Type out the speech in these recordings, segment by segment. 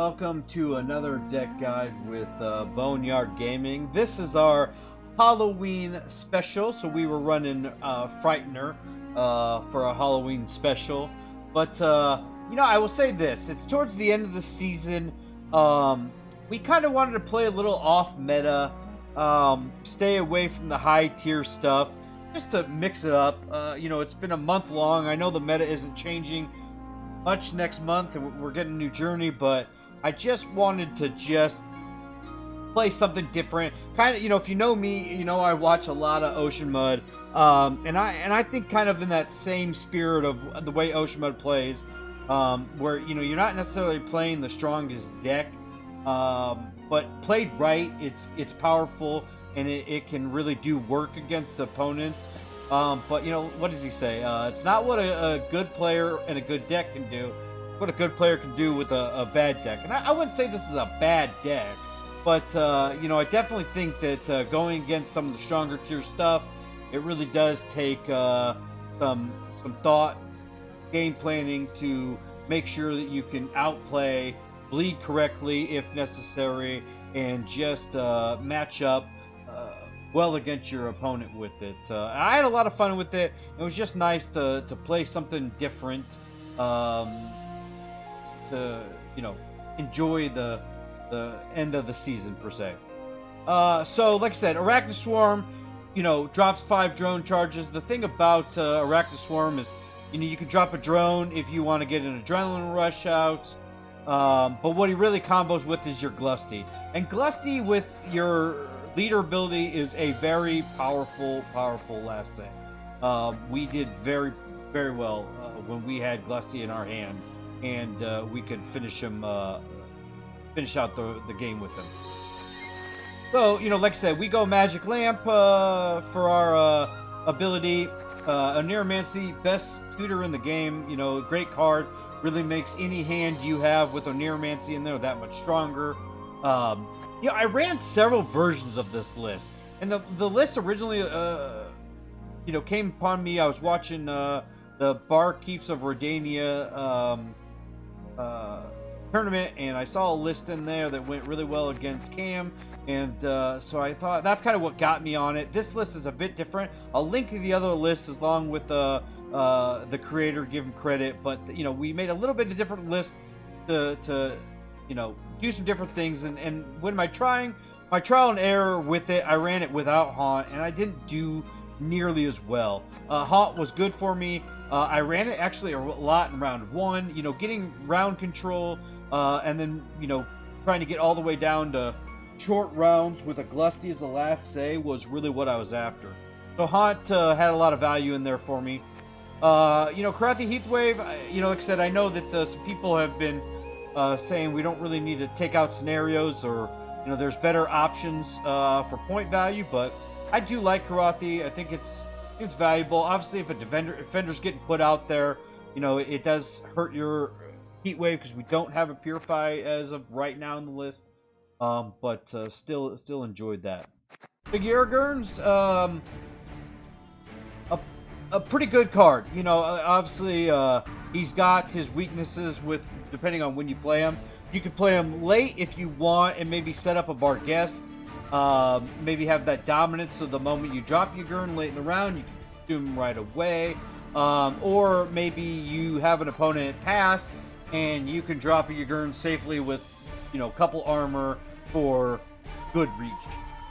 welcome to another deck guide with Boneyard Gaming. This is our Halloween special, so we were running Frightener for a Halloween special. But, I will say this. It's towards the end of the season. We kind of wanted to play a little off-meta, stay away from the high-tier stuff, just to mix it up. It's been a month long. I know the meta isn't changing much next month, and we're getting a new journey, but I just wanted to play something different. Kind of, if you know me, I watch a lot of Ocean Mud, and I think kind of in that same spirit of the way Ocean Mud plays, where you're not necessarily playing the strongest deck, but played right, it's powerful, and it can really do work against opponents. But, what does he say? It's not what a good player and a good deck can do. It's what a good player can do with a bad deck. And I wouldn't say this is a bad deck. But, I definitely think that going against some of the stronger tier stuff, it really does take some thought, game planning to make sure that you can outplay, bleed correctly if necessary, and just match up well against your opponent with it. I had a lot of fun with it. It was just nice to play something different, to enjoy the end of the season per se. So like I said, Arachnid Swarm, drops 5 drone charges. The thing about Arachnid Swarm is, you can drop a drone if you want to get an adrenaline rush out. But what he really combos with is your Glusty. And Glusty with your leader ability is a very powerful last set. We did very, very well when we had Glusty in our hand, and we could finish out the game with him. So, like I said, we go Magic Lamp for our ability. Oneiromancy, best tutor in the game. Great card. Really makes any hand you have with Oneiromancy in there that much stronger. I ran several versions of this list, and the list originally, came upon me. I was watching the Barkeeps of Redania tournament, and I saw a list in there that went really well against Cam, and so I thought that's kind of what got me on it. This list is a bit different. I'll link to the other list along with the creator, give him credit, but we made a little bit of different list to do some different things, and when my trial and error with it, I ran it without Haunt, and I didn't do nearly as well. Haunt was good for me. I ran it actually a lot in round 1, getting round control, and then trying to get all the way down to short rounds with a Glusty as the last say was really what I was after. So Haunt had a lot of value in there for me. Karathi Heatwave, like I said, I know that some people have been saying we don't really need to take out scenarios, or there's better options for point value, but I do like Karathi. I think it's valuable. Obviously, if a defender's getting put out there, it does hurt your Heatwave because we don't have a Purify as of right now on the list, but still enjoyed that. The Yergurns, a pretty good card. Obviously, he's got his weaknesses with depending on when you play him. You can play him late if you want, and maybe set up a Barghest. Maybe have that dominance, so the moment you drop your Gurn late in the round, you can do him right away. Or maybe you have an opponent pass, and you can drop your Gurn safely with, a couple armor for good reach.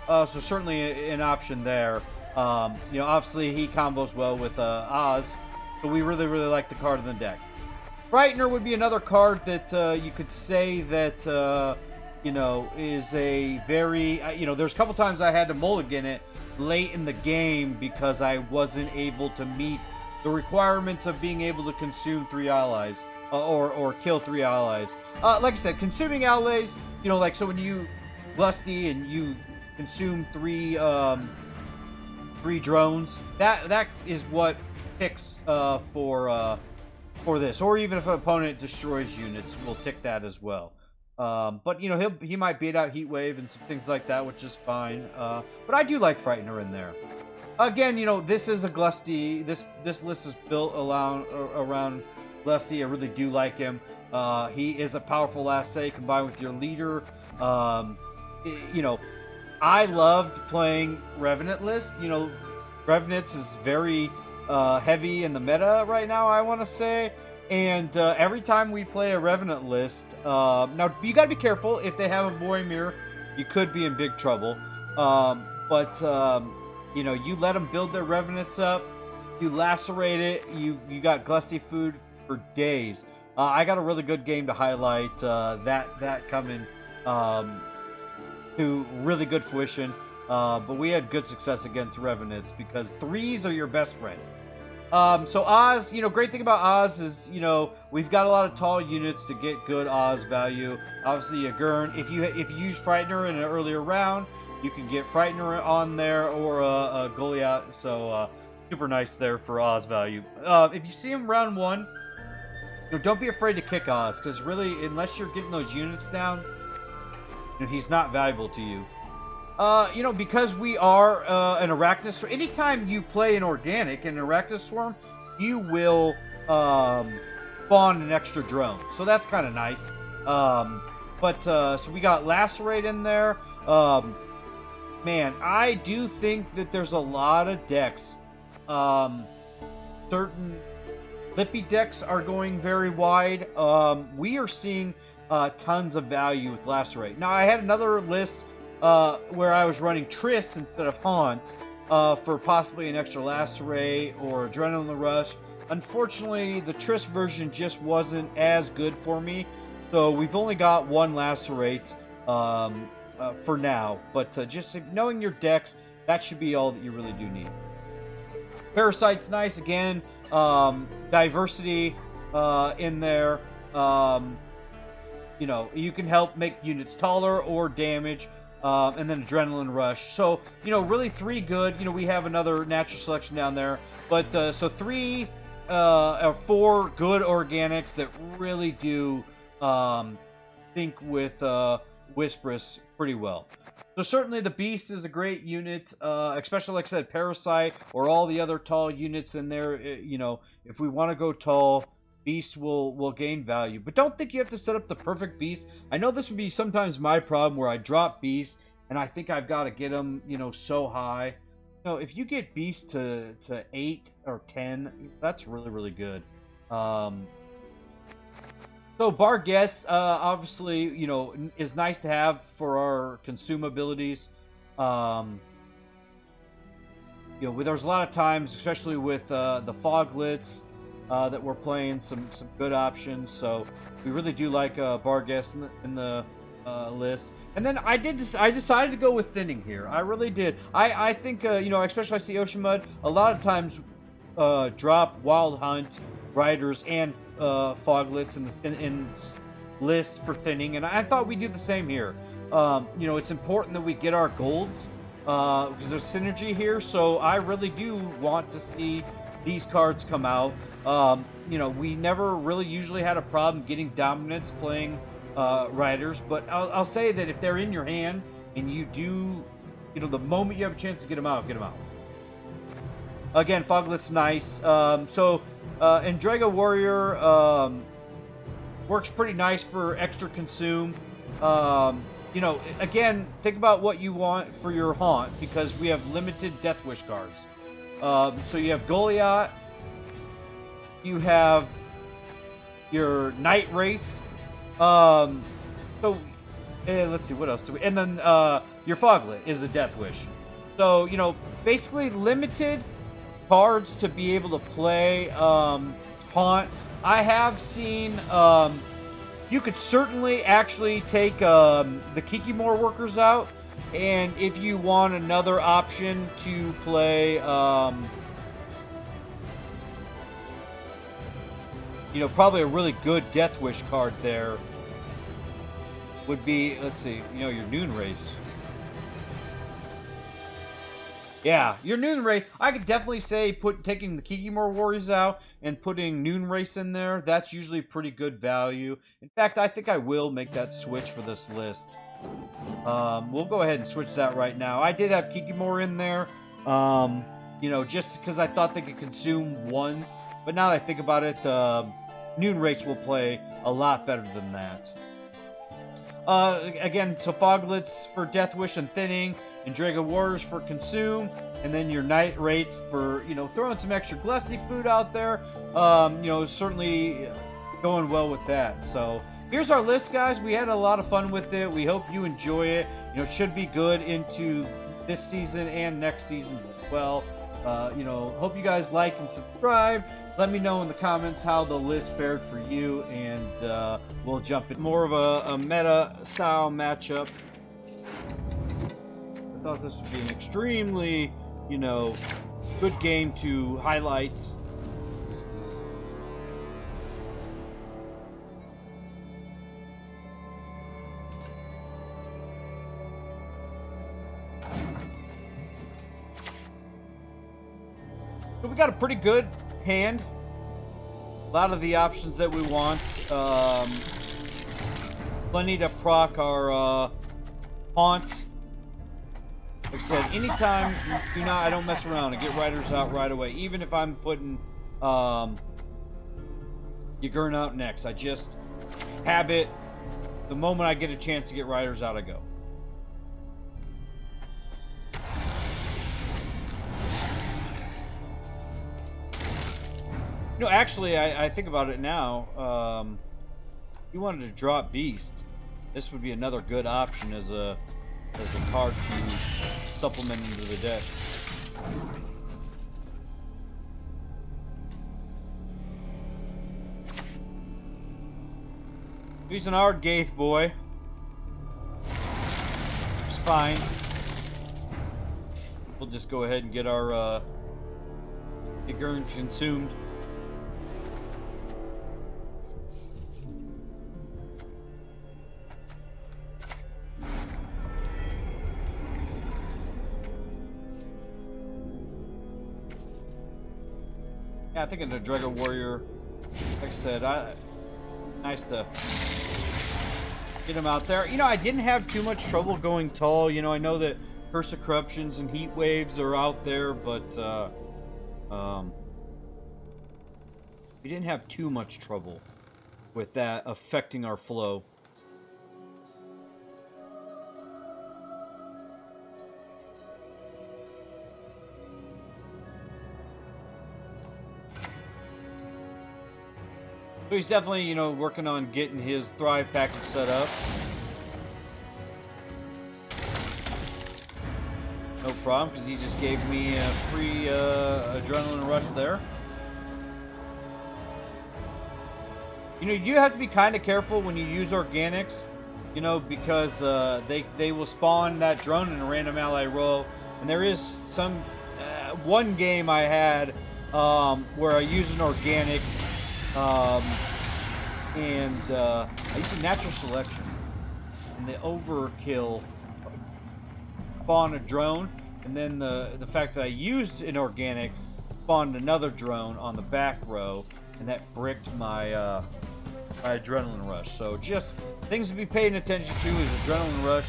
So certainly an option there. Obviously he combos well with Oz, so we really, really like the card in the deck. Frightener would be another card that you could say that is a very, there's a couple times I had to mulligan it late in the game because I wasn't able to meet the requirements of being able to consume 3 allies, or kill 3 allies. Like I said, consuming allies, so when you Glusty and you consume 3 drones, that is what picks for this, or even if an opponent destroys units, we'll tick that as well. But he might beat out Heatwave and some things like that, which is fine. But I do like Frightener in there. Again, this is a Glusty. This list is built around Lusty. I really do like him. He is a powerful assay combined with your leader. You know, I loved playing Revenant list. You know, Revenants is very heavy in the meta right now, I want to say. And every time we play a Revenant list, now you got to be careful. If they have a Boromir, you could be in big trouble. You know, you let them build their Revenants up, you lacerate it, you got Glusty food for days. I got a really good game to highlight that coming to really good fruition. But we had good success against Revenants because 3s are your best friend. So Oz, you know, great thing about Oz is, you know, we've got a lot of tall units to get good Oz value. Obviously, a Gurn. If you use Frightener in an earlier round, you can get Frightener on there or a Goliath. So super nice there for Oz value. If you see him round 1, you know, don't be afraid to kick Oz, because really, unless you're getting those units down, you know, he's not valuable to you. You know, because we are an Arachnid, anytime you play an organic, an Arachnid Swarm, you will spawn an extra drone. So that's kind of nice. So we got Lacerate in there. Man, I do think that there's a lot of decks. Certain Lippy decks are going very wide. We are seeing tons of value with Lacerate. Now, I had another list where I was running Triss instead of Haunt for possibly an extra Lacerate or Adrenaline Rush. Unfortunately, the Triss version just wasn't as good for me, so we've only got one Lacerate for now. But just knowing your decks, that should be all that you really do need. Parasite's nice again. Diversity in there. You know, you can help make units taller or damage. And then Adrenaline Rush. So, you know, really 3 good. You know, we have another natural selection down there. But, so 3 or 4 good organics that really do sync with Whisperous pretty well. So certainly the Beast is a great unit, especially, like I said, Parasite or all the other tall units in there. You know, if we want to go tall, Beast will gain value. But don't think you have to set up the perfect Beast. I know this would be sometimes my problem where I drop Beast and I think I've got to get them, you know, so high. You know, if you get Beast to 8 or 10, that's really, really good. So Barghest, obviously, you know, is nice to have for our consume abilities. You know, there's a lot of times, especially with the Foglets, that we're playing some good options. So we really do like Barghest in the list. And then I decided to go with thinning here. I really did. I think you know, especially I see Ocean Mud a lot of times drop Wild Hunt Riders and Foglets in lists for thinning, and I thought we'd do the same here. You know, it's important that we get our golds because there's synergy here. So I really do want to see these cards come out. You know, we never really usually had a problem getting dominance playing Riders, but I'll say that if they're in your hand and you do, you know, the moment you have a chance to get them out, get them out. Again, Foglet's nice. Endrega Warrior works pretty nice for extra consume. You know, again, think about what you want for your Haunt, because we have limited Death Wish cards. So you have Goliath, you have your Night Race, let's see, what else do we, and then your Foglet is a Death Wish. So, you know, basically limited cards to be able to play Haunt. I have seen, you could certainly actually take the Kikimor workers out, and if you want another option to play, you know, probably a really good Death Wish card there would be, let's see, you know, your Noon Race. Yeah, your Noon Race, I could definitely say taking the Kikimor Warriors out and putting Noon Race in there, that's usually pretty good value. In fact, I think I will make that switch for this list. We'll go ahead and switch that right now. I did have Kikimor in there, you know, just because I thought they could consume ones. But now that I think about it, noon rates will play a lot better than that. Again, so Foglets for Death Wish and Thinning, and Dragon Warriors for Consume, and then your night rates for, you know, throwing some extra gluttony food out there. You know, certainly going well with that. So here's our list, guys. We had a lot of fun with it. We hope you enjoy it. You know, it should be good into this season and next season as well. You know, hope you guys like and subscribe. Let me know in the comments how the list fared for you, and we'll jump in more of a meta style matchup. I thought this would be an extremely, you know, good game to highlight. So we got a pretty good hand. A lot of the options that we want. Plenty to proc our haunt. Like I said, anytime I don't mess around and get riders out right away. Even if I'm putting Yagurn out next, I just habit. The moment I get a chance to get riders out, I go. You know, actually, I think about it now. If you wanted to drop Beast, this would be another good option as a card to supplement into the deck. He's an Ardgaith boy. It's fine. We'll just go ahead and get our Yagurn consumed. Yeah, I think in the Dragon Warrior, like I said, nice to get him out there. You know, I didn't have too much trouble going tall. You know, I know that Curse of Corruptions and Heat Waves are out there, but we didn't have too much trouble with that affecting our flow. So he's definitely, you know, working on getting his Thrive package set up. No problem, because he just gave me a free adrenaline rush there. You know, you have to be kind of careful when you use organics, you know, because they will spawn that drone in a random ally row. And there is some one game I had where I used an organic. I used a natural selection, and the overkill spawned a drone, and then the fact that I used an organic spawned another drone on the back row, and that bricked my my adrenaline rush. So just things to be paying attention to is adrenaline rush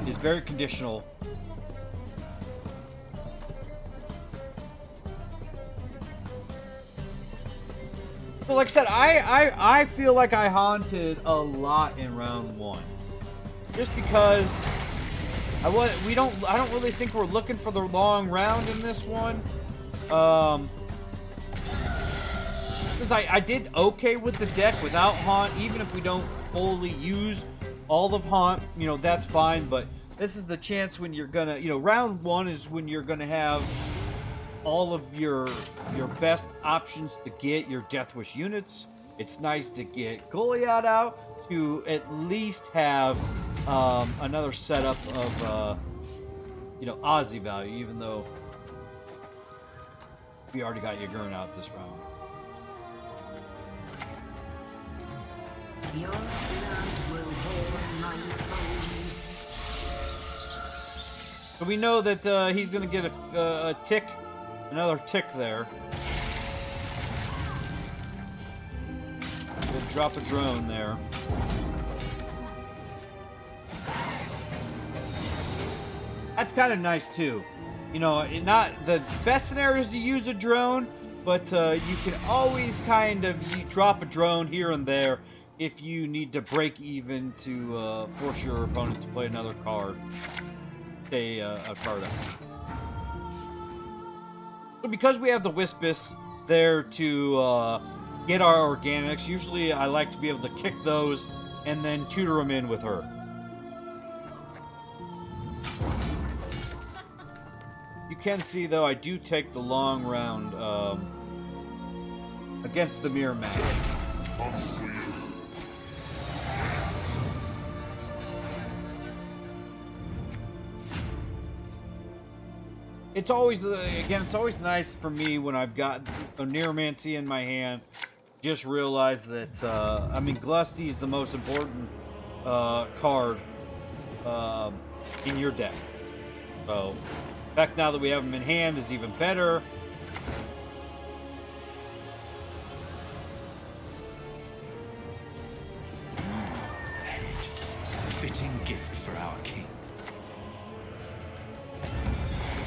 is very conditional. So like I said, I feel like I haunted a lot in round one, just because I don't really think we're looking for the long round in this one. Because I did okay with the deck without haunt, even if we don't fully use all of haunt, you know, that's fine. But this is the chance when you're gonna, you know, round one is when you're gonna have all of your best options to get your Death Wish units. It's nice to get Goliath out to at least have another setup of you know, Aussie value, even though we already got Yagurn out this round. Your blood will warm my bones. So we know that he's going to get a tick. Another tick there. We'll drop a drone there. That's kind of nice too. You know, not the best scenario is to use a drone, but you can always kind of you drop a drone here and there if you need to break even to force your opponent to play another card. Stay a card up. So because we have the Wispus there to get our organics, usually I like to be able to kick those and then tutor them in with her. You can see, though, I do take the long round against the mirror match. It's always, again, it's always nice for me when I've got a Neuromancy in my hand. Just realize that, I mean, Glusty is the most important card in your deck. So, the fact now that we have him in hand is even better. A fitting gift for our king.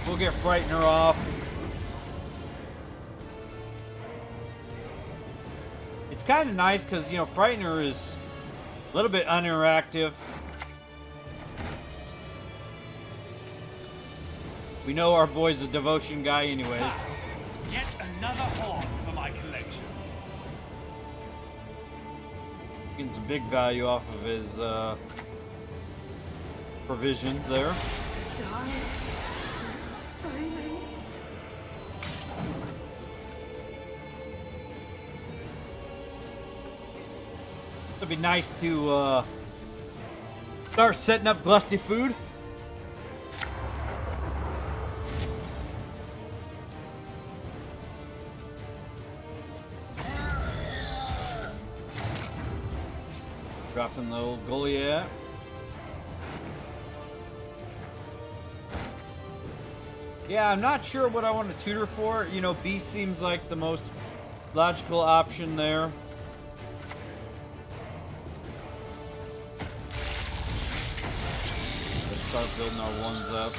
We'll get Frightener off. It's kind of nice because, you know, Frightener is a little bit uninteractive. We know our boy's a devotion guy anyways. Yet another horn for my collection. Getting some big value off of his provisions there. Dark silence. It'd be nice to start setting up Glusty food. Dropping the old Goliath. Yeah, I'm not sure what I want to tutor for. You know, B seems like the most logical option there. Let's start building our ones up.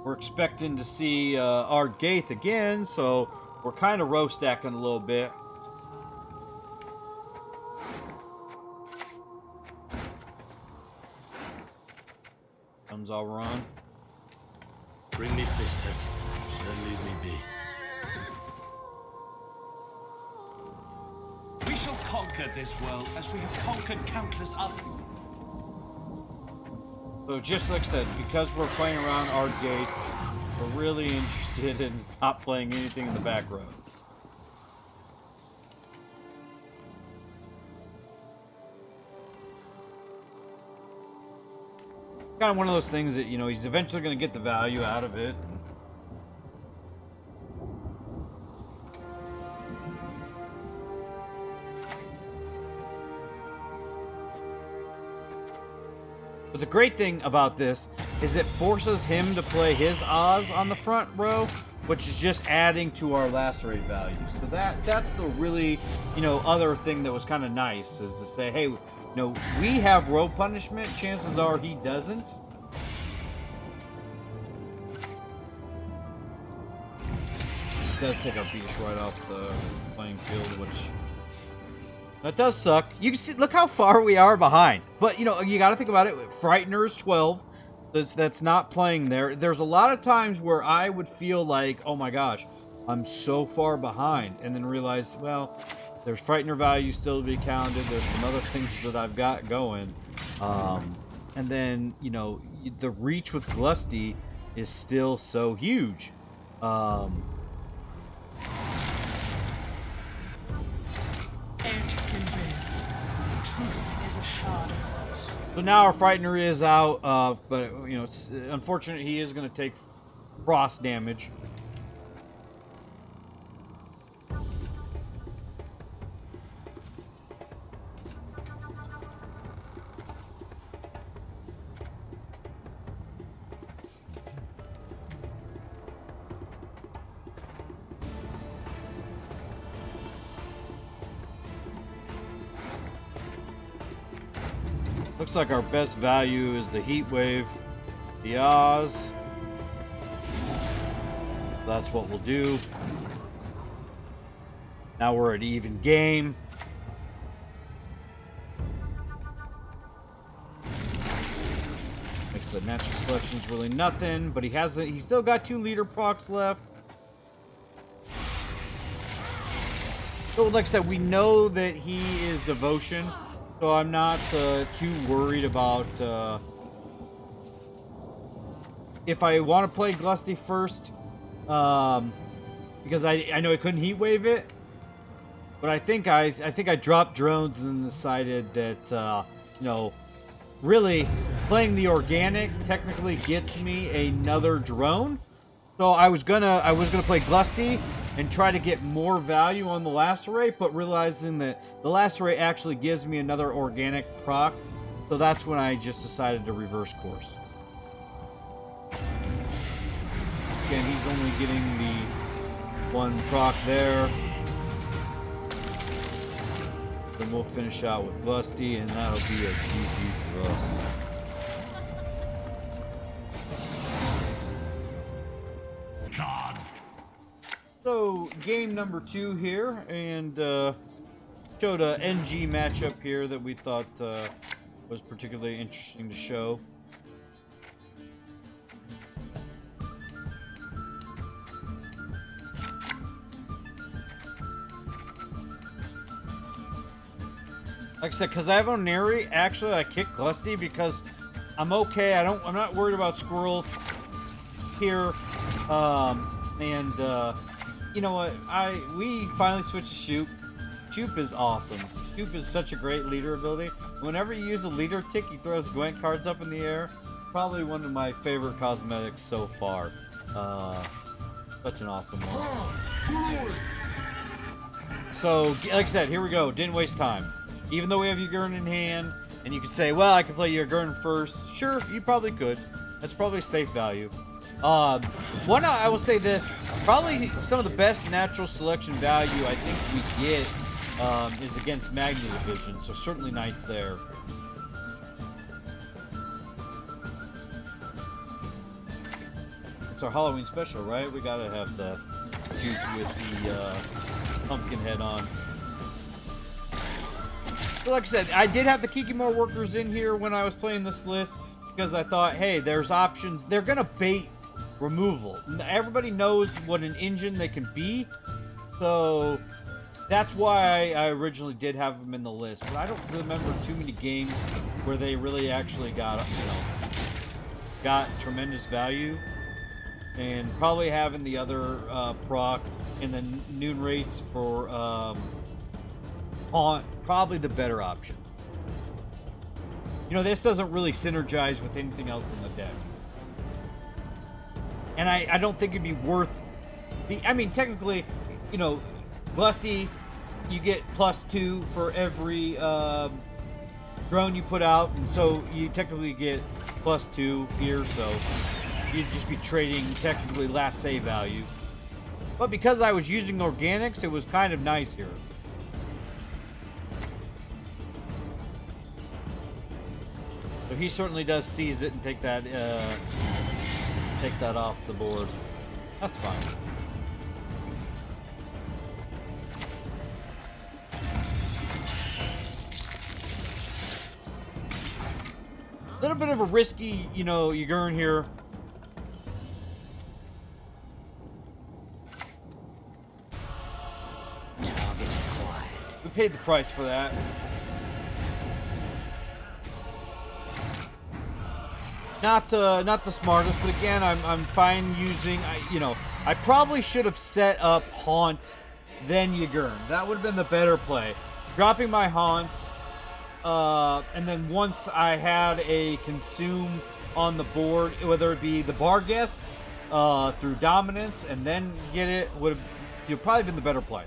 We're expecting to see our Gaith again, so we're kind of row stacking a little bit. Comes all run. Bring me Fistek, then leave me be. We shall conquer this world as we have conquered countless others. So just like I said, because we're playing around our gate, we're really interested in not playing anything in the back row. Kind of one of those things that, you know, he's eventually going to get the value out of it. But the great thing about this is it forces him to play his Oz on the front row, which is just adding to our lacerate value. So that's the really, you know, other thing that was kind of nice, is to say, hey, you know, we have row punishment. Chances are he doesn't. It does take our beast right off the playing field, which... that does suck. You can see, look how far we are behind. But, you know, you got to think about it. Frightener is 12. That's not playing there. There's a lot of times where I would feel like, oh my gosh, I'm so far behind. And then realize, well, there's Frightener value still to be counted. There's some other things that I've got going. And then, you know, the reach with Glusty is still so huge. So now our Frightener is out, but, you know, it's unfortunate he is going to take frost damage. Looks like our best value is the Heat Wave. The Oz. That's what we'll do. Now we're at even game. Like I said, natural selection's really nothing, but he's still got 2 leader procs left. So like I said, we know that he is devotion, so I'm not too worried about if I want to play Glusty first, because I know I couldn't heat wave it, but I think I dropped drones and then decided that you know, really playing the organic technically gets me another drone. So I was gonna play Glusty and try to get more value on the lacerate, but realizing that the lacerate actually gives me another organic proc, so that's when I just decided to reverse course. Again, he's only getting the 1 proc there. Then we'll finish out with Glusty, and that'll be a GG for us. So, game number 2 here, and showed a NG matchup here that we thought was particularly interesting to show. Like I said, because I have Oneri, actually I kick Glusty because I'm okay. I'm not worried about Squirrel here, you know what? We finally switched to Shoop. Shoop is awesome. Shoop is such a great leader ability. Whenever you use a leader tick, he throws Gwent cards up in the air. Probably one of my favorite cosmetics so far. Such an awesome one. So, like I said, here we go. Didn't waste time. Even though we have Ugurn in hand, and you could say, well, I could play Ugurn first. Sure, you probably could. That's probably safe value. One, I will say this, probably some of the best natural selection value I think we get is against Magnification, so certainly nice there. It's our Halloween special, right? We gotta have the juice with the pumpkin head on. So like I said, I did have the Kikimore workers in here when I was playing this list because I thought, hey, there's options. They're gonna bait removal. Everybody knows what an engine they can be, so that's why I originally did have them in the list. But I don't remember too many games where they really actually got tremendous value, and probably having the other proc and the noon rates for Haunt probably the better option. You know, this doesn't really synergize with anything else in the deck. And I don't think it'd be worth I mean, technically, you know, Glusty, you get +2 for every drone you put out, and so you technically get +2 here, so you'd just be trading technically last save value. But because I was using organics, it was kind of nice here. So he certainly does seize it and take that off the board. That's fine. A little bit of a risky, you know, Ugurn here. Target acquired. We paid the price for that. Not the smartest, but again, I'm fine using. You know, I probably should have set up Haunt, then Ugurn. That would have been the better play. Dropping my Haunts, and then once I had a consume on the board, whether it be the Barghest through dominance, and then get it, would have probably been the better play.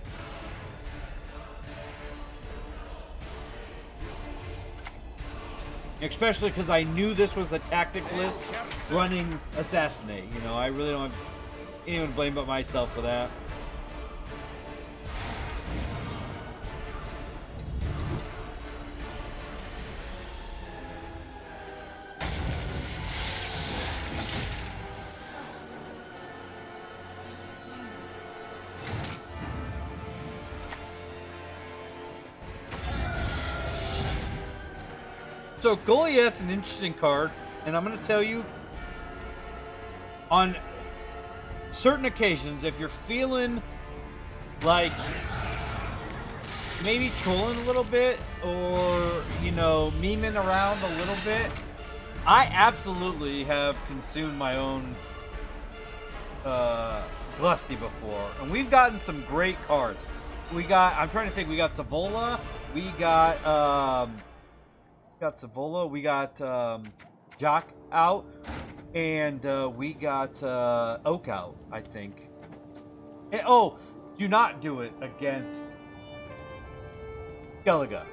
Especially because I knew this was a tactic list running Assassinate. You know, I really don't have anyone to blame but myself for that. So Goliath's an interesting card, and I'm going to tell you, on certain occasions, if you're feeling like maybe trolling a little bit, or, you know, memeing around a little bit, I absolutely have consumed my own Glusty before, and we've gotten some great cards. We got, I'm trying to think, we got Savola, we got Savola, we got Jock out, and we got Oak out, I think. And, oh, do not do it against Galaga.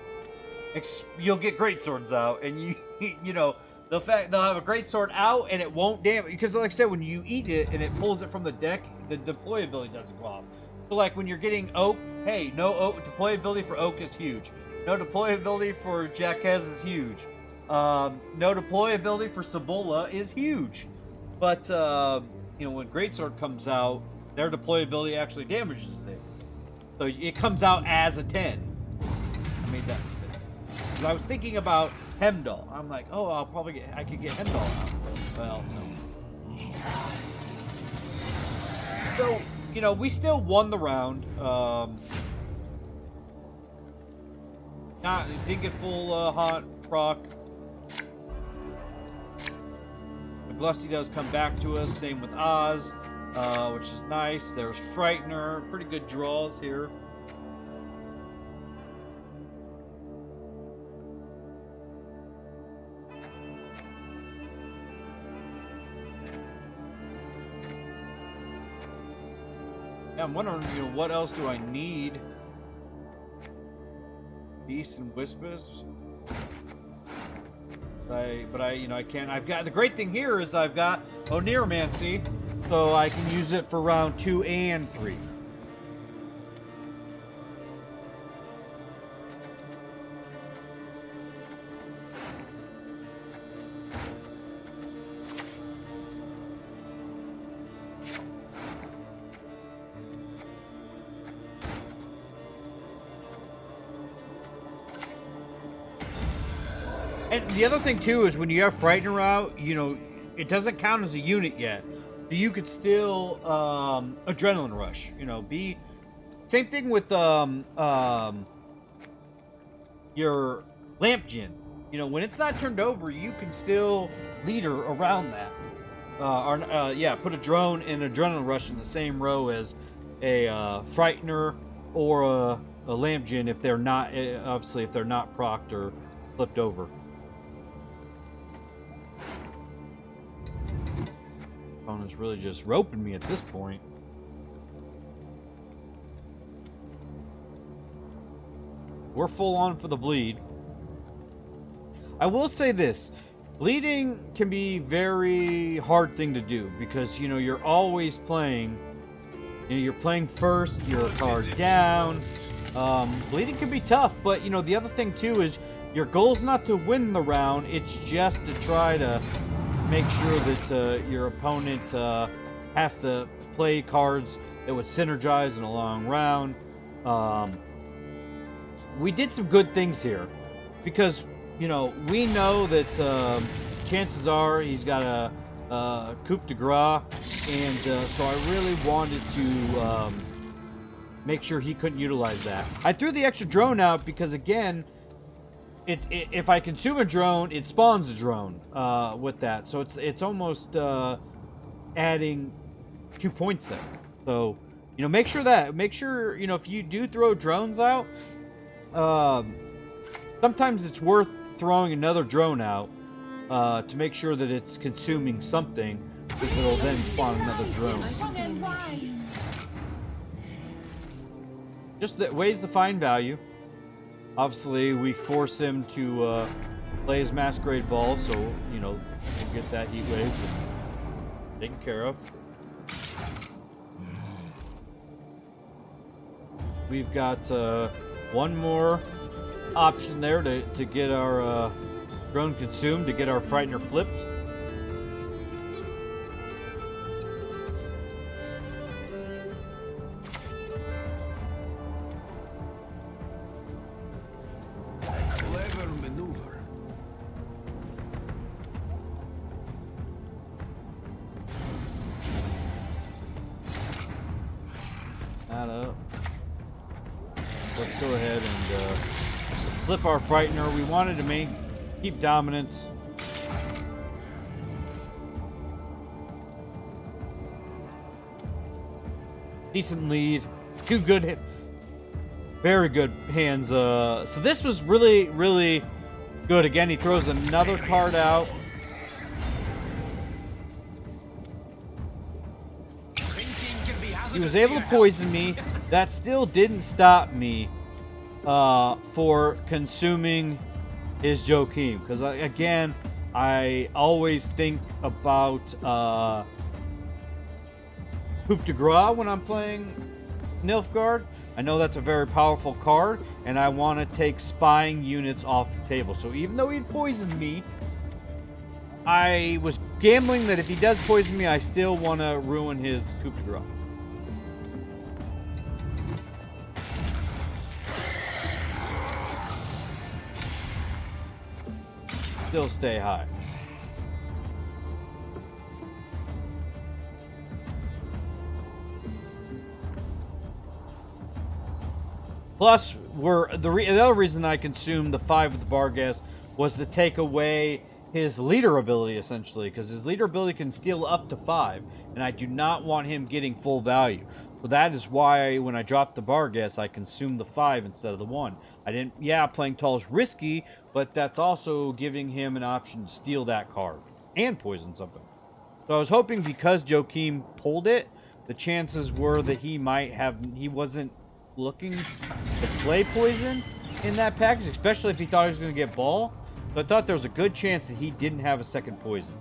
You'll get great swords out, and you know, the fact they'll have a great sword out and it won't damage, because like I said, when you eat it and it pulls it from the deck, the deployability doesn't go off. So like when you're getting Oak, hey, no Oak deployability for Oak is huge. No deployability for Jacquez is huge. No deployability for Cibola is huge. But you know, when Greatsword comes out, their deployability actually damages it. So it comes out as a 10. I made that mistake. I was thinking about Hemdall. I'm like, oh, I could get Hemdall out. Well, no. So, you know, we still won the round. Didn't get full hot proc. The Glusty does come back to us. Same with Oz, which is nice. There's Frightener. Pretty good draws here. Yeah, I'm wondering, you know, what else do I need? Beast and Whispers. But I, you know, I can't. I've got, the great thing here is I've got Oneiromancy, so I can use it for round 2 and 3. And the other thing too is when you have Frightener out, you know, it doesn't count as a unit yet. So you could still Adrenaline Rush. You know, same thing with your Lamp Gin. You know, when it's not turned over, you can still leader around that. Yeah, put a drone and Adrenaline Rush in the same row as a Frightener or a Lamp Gin if they're not, obviously if they're not procced or flipped over. Opponent's really just roping me at this point. We're full on for the bleed. I will say this. Bleeding can be a very hard thing to do because, you know, you're always playing. You know, you're playing first, you're a card down. Bleeding can be tough, but, you know, the other thing too is your goal's not to win the round, it's just to try to make sure that your opponent has to play cards that would synergize in a long round. We did some good things here because, you know, we know that chances are he's got a coup de grace, and so I really wanted to make sure he couldn't utilize that. I threw the extra drone out because, again, if I consume a drone, it spawns a drone with that. So it's almost adding 2 points there. So, you know, make sure, you know, if you do throw drones out, sometimes it's worth throwing another drone out to make sure that it's consuming something, because it'll then spawn another drone. Just ways to find value. Obviously, we force him to play his Masquerade Ball, so, you know, we'll get that heat wave taken care of. We've got one more option there to get our drone consumed, to get our Frightener flipped. ahead and flip our Frightener. We wanted to keep dominance. Decent lead. Two good hit. Very good hands. So this was really, really good. Again, he throws another card out. He was able to poison me. That still didn't stop me for consuming his Joachim. Because, again, I always think about Coup de Grace when I'm playing Nilfgaard. I know that's a very powerful card, and I want to take spying units off the table. So even though he poisoned me, I was gambling that if he does poison me, I still want to ruin his Coup de Grace. Still stay high. Plus, the other reason I consumed the 5 with the Barghest was to take away his leader ability, essentially, because his leader ability can steal up to 5, and I do not want him getting full value. So that is why when I dropped the Barghest, I consumed the 5 instead of the 1. I didn't. Yeah, playing tall is risky, but that's also giving him an option to steal that card and poison something. So I was hoping because Joachim pulled it, the chances were that he wasn't looking to play poison in that package, especially if he thought he was going to get ball. So I thought there was a good chance that he didn't have a second poison.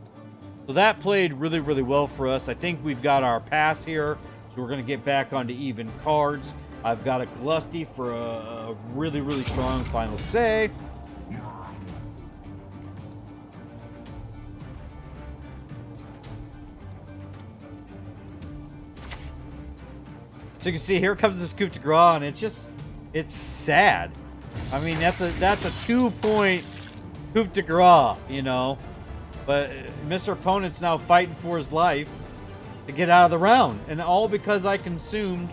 So that played really, really well for us. I think we've got our pass here, so we're going to get back onto even cards. I've got a Glusty for a really, really strong final say. So you can see here comes this Coup de Grace, and it's sad. I mean, that's a 2-point Coup de Grace, you know. But Mr. Opponent's now fighting for his life to get out of the round, and all because I consumed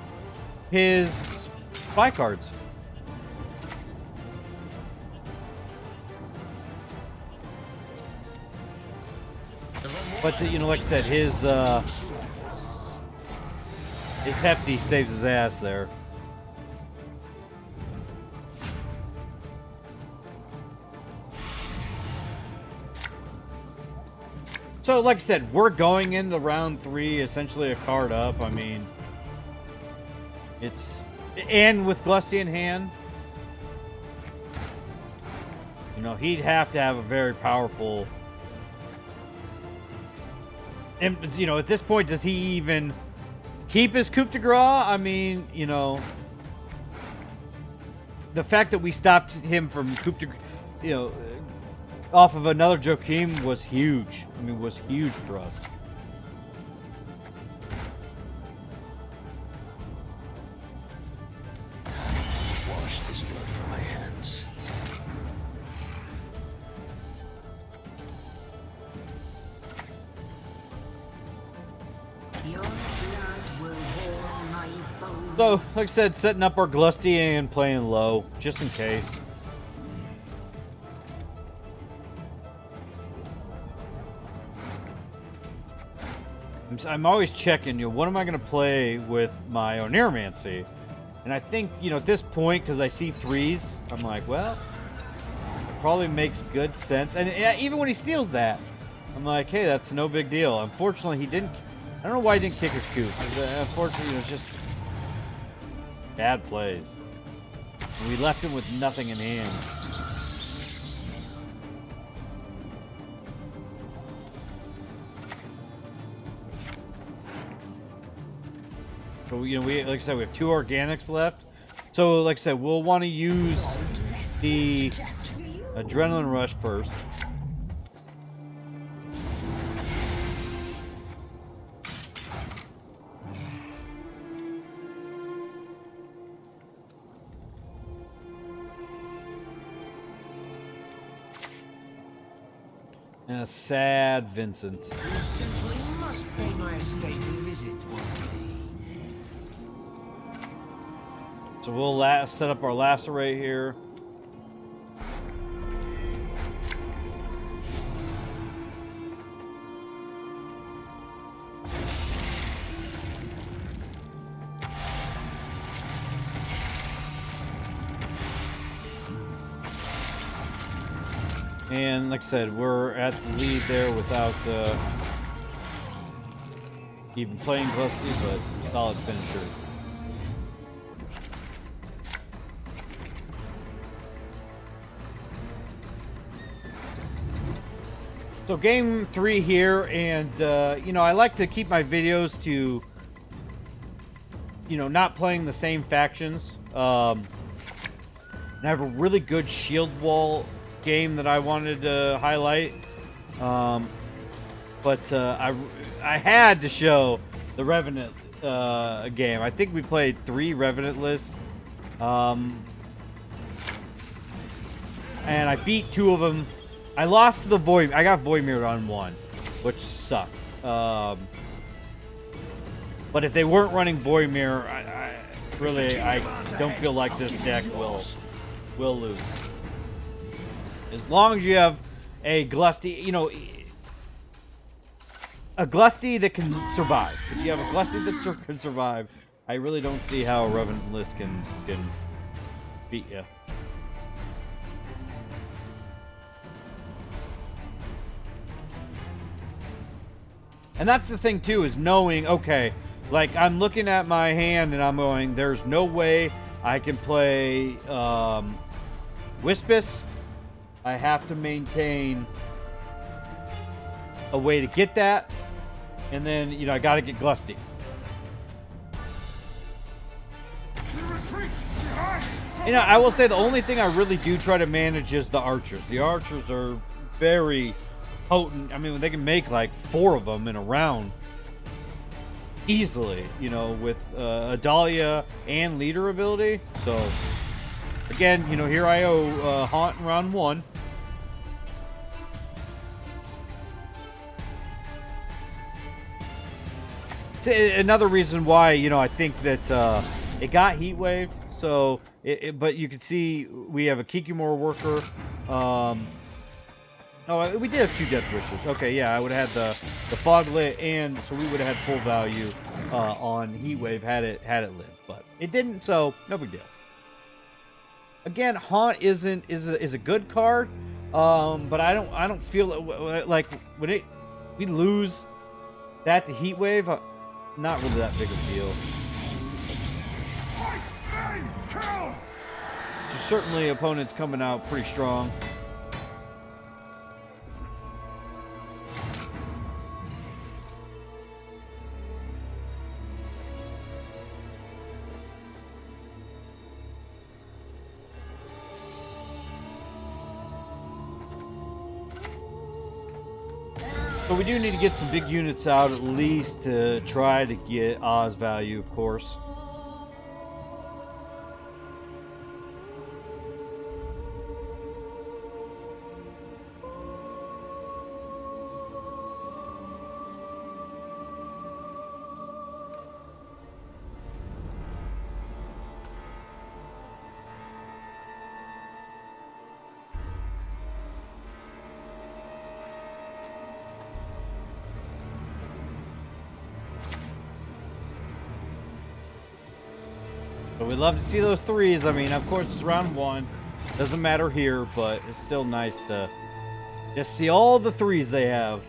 his spy cards. But you know, like I said, his Hefty saves his ass there. So, like I said, we're going into round 3, essentially a card up. I mean, and with Glusty in hand, you know, he'd have to have a very powerful. And, you know, at this point, does he even keep his Coup de Grace? I mean, you know, the fact that we stopped him from Coup de Grace, you know, off of another Joachim was huge. I mean, was huge for us. Wash this blood from my hands. Your blood will warm my bones. So, like I said, setting up our Glusty and playing low, just in case. I'm always checking, you know, what am I going to play with my Oneiromancy? And I think, you know, at this point, because I see 3s, I'm like, well, it probably makes good sense. And yeah, even when he steals that, I'm like, hey, that's no big deal. Unfortunately, he didn't. I don't know why he didn't kick his coup. Unfortunately, you know, it's just bad plays. And we left him with nothing in hand. So, you know, like I said, we have 2 organics left. So, like I said, we'll want to use the Adrenaline Rush first. And a sad Vincent. You simply must pay my estate a visit one day. So we'll set up our lacerate here. And like I said, we're at the lead there without even playing Glusty, but solid finisher. So game 3 here, and you know, I like to keep my videos to, you know, not playing the same factions. And I have a really good shield wall game that I wanted to highlight, but I had to show the Revenant game. I think we played 3 Revenant lists, and I beat 2 of them. I lost to the Void. I got Void-Mirrored on 1, which sucked. But if they weren't running Void-Mirror, I don't feel like this deck will lose. As long as you have a Glusty, you know, a Glusty that can survive. If you have a Glusty that can survive, I really don't see how a Revenant list can beat you. And that's the thing too, is knowing, okay, like I'm looking at my hand and I'm going, there's no way I can play Wispus. I have to maintain a way to get that, and then, you know, I got to get Glusty. You know, I will say the only thing I really do try to manage is the archers. The archers are very potent. I mean, they can make like 4 of them in a round easily, you know, with Adalia and leader ability. So again, you know, here I owe Haunt in round 1. Another reason why, you know, I think that it got heat waved. So, but you can see we have a Kikimor worker. Oh, we did have 2 Death Wishes. Okay, yeah, I would have had the Fog lit, and so we would have had full value on heat wave had it lit, but it didn't. So no big deal. Again, Haunt is a good card, but I don't feel like when we lose that to heat wave. Not really that big of a deal. So certainly opponents coming out pretty strong. So we do need to get some big units out at least to try to get Oz value, of course. So we'd love to see those 3s. I mean, of course, it's round 1. Doesn't matter here, but it's still nice to just see all the 3s they have.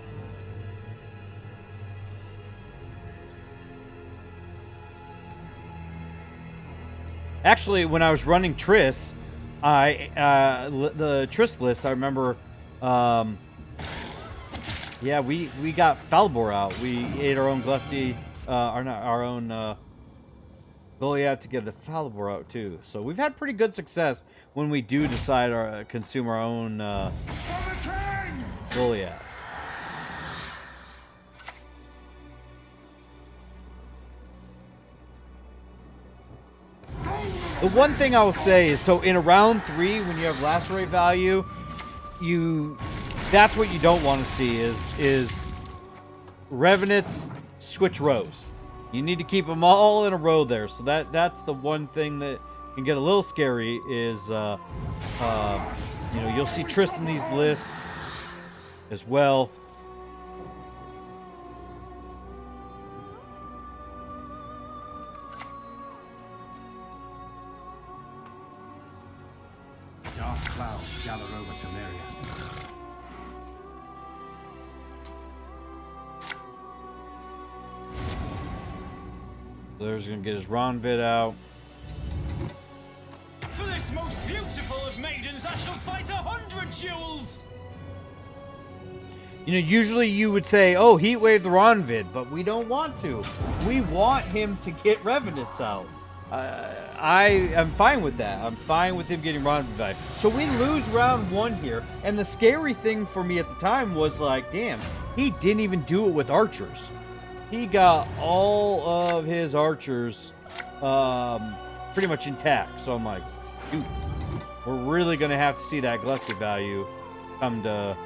Actually, when I was running Triss, the Triss list, I remember, yeah, we got Falbor out. We ate our own Glusty, our own Goliath to get the Falbor out too. So we've had pretty good success when we do decide to consume our own Goliath. The one thing I will say is, so in a round 3, when you have lacerate value, that's what you don't want to see is Revenants switch rows. You need to keep them all in a row there. So that's the one thing that can get a little scary is, you know, you'll see Triss in these lists as well. Dark clouds gather over Temeria. There's gonna get his Ronvid out. For this most beautiful of maidens, I shall fight 100 duels! You know, usually you would say, oh, Heatwave the Ronvid, but we don't want to. We want him to get Revenants out. I am fine with that. I'm fine with him getting Ronvid back. So we lose round 1 here, and the scary thing for me at the time was like, damn, he didn't even do it with archers. He got all of his archers pretty much intact. So I'm like, dude, we're really going to have to see that Glusty value come to...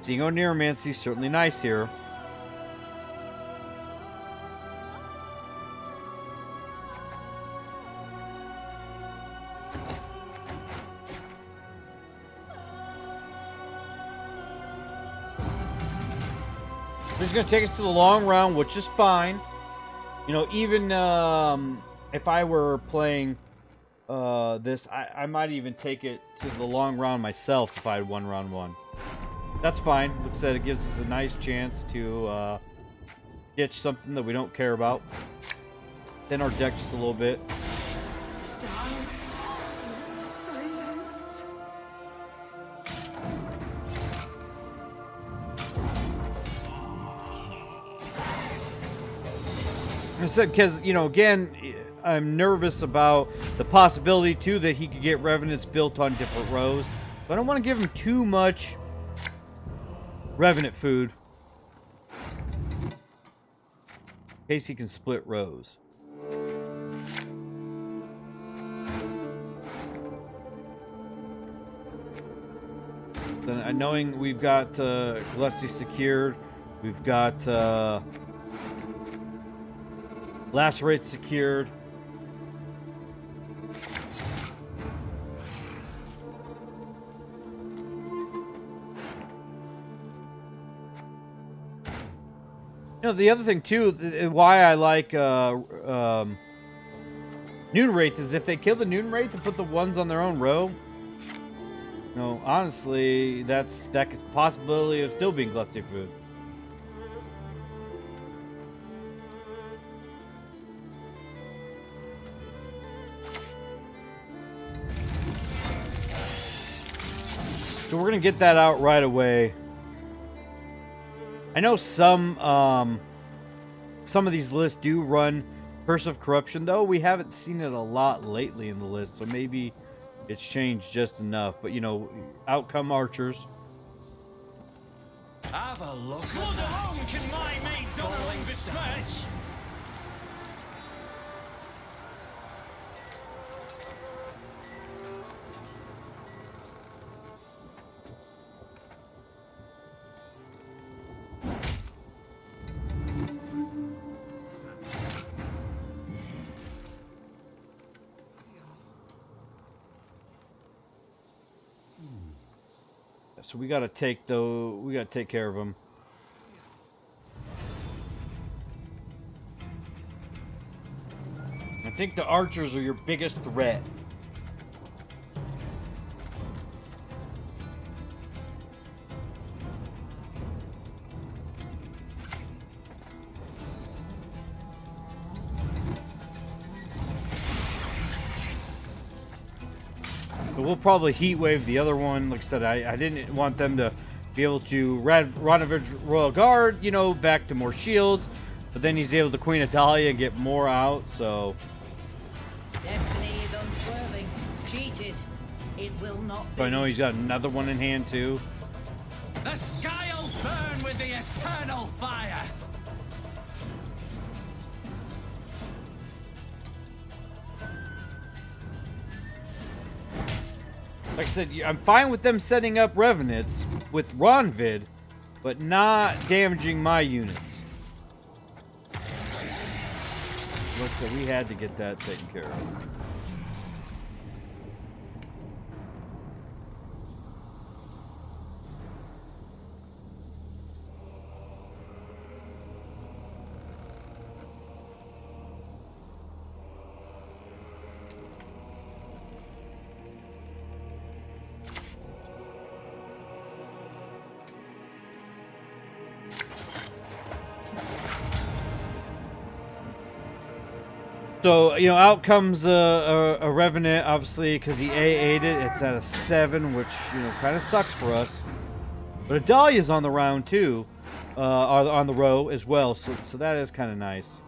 Seeing Neuromancy, certainly nice here. He's going to take us to the long round, which is fine. You know, even if I were playing this, I might even take it to the long round myself if I had won round 1. That's fine. Looks like it gives us a nice chance to ditch something that we don't care about. Thin our deck just a little bit. Silence. I said, because, you know, again, I'm nervous about the possibility, too, that he could get Revenants built on different rows. But I don't want to give him too much Revenant food. In case he can split rows. Then, knowing we've got Glusty secured, we've got Lacerate secured. You know, the other thing too, why I like Noon Wraith is if they kill the Noon Wraith and put the ones on their own row. You know, honestly, that's a possibility of still being Glusty food. So we're gonna get that out right away. I know some of these lists do run Curse of Corruption, though we haven't seen it a lot lately in the list, so maybe it's changed just enough. But you know, out come archers. Have a look at that. Alone can my maid's honoring besmirch. So we gotta take care of them. I think the archers are your biggest threat. But we'll probably heat wave the other one. Like I said, I didn't want them to be able to Ronovich Royal Guard, you know, back to more shields. But then he's able to Queen of Dahlia and get more out, so... Destiny is unswerving. Cheated. It will not be. So I know he's got another one in hand, too. The sky'll burn with the eternal fire. Like I said, I'm fine with them setting up Revenants with Ronvid, but not damaging my units. Looks like we had to get that taken care of. So, you know, out comes a Revenant, obviously, because he AA'd it. It's at a 7, which, you know, kind of sucks for us. But a Dahlia's on the round, too. On the row as well, so that is kind of nice.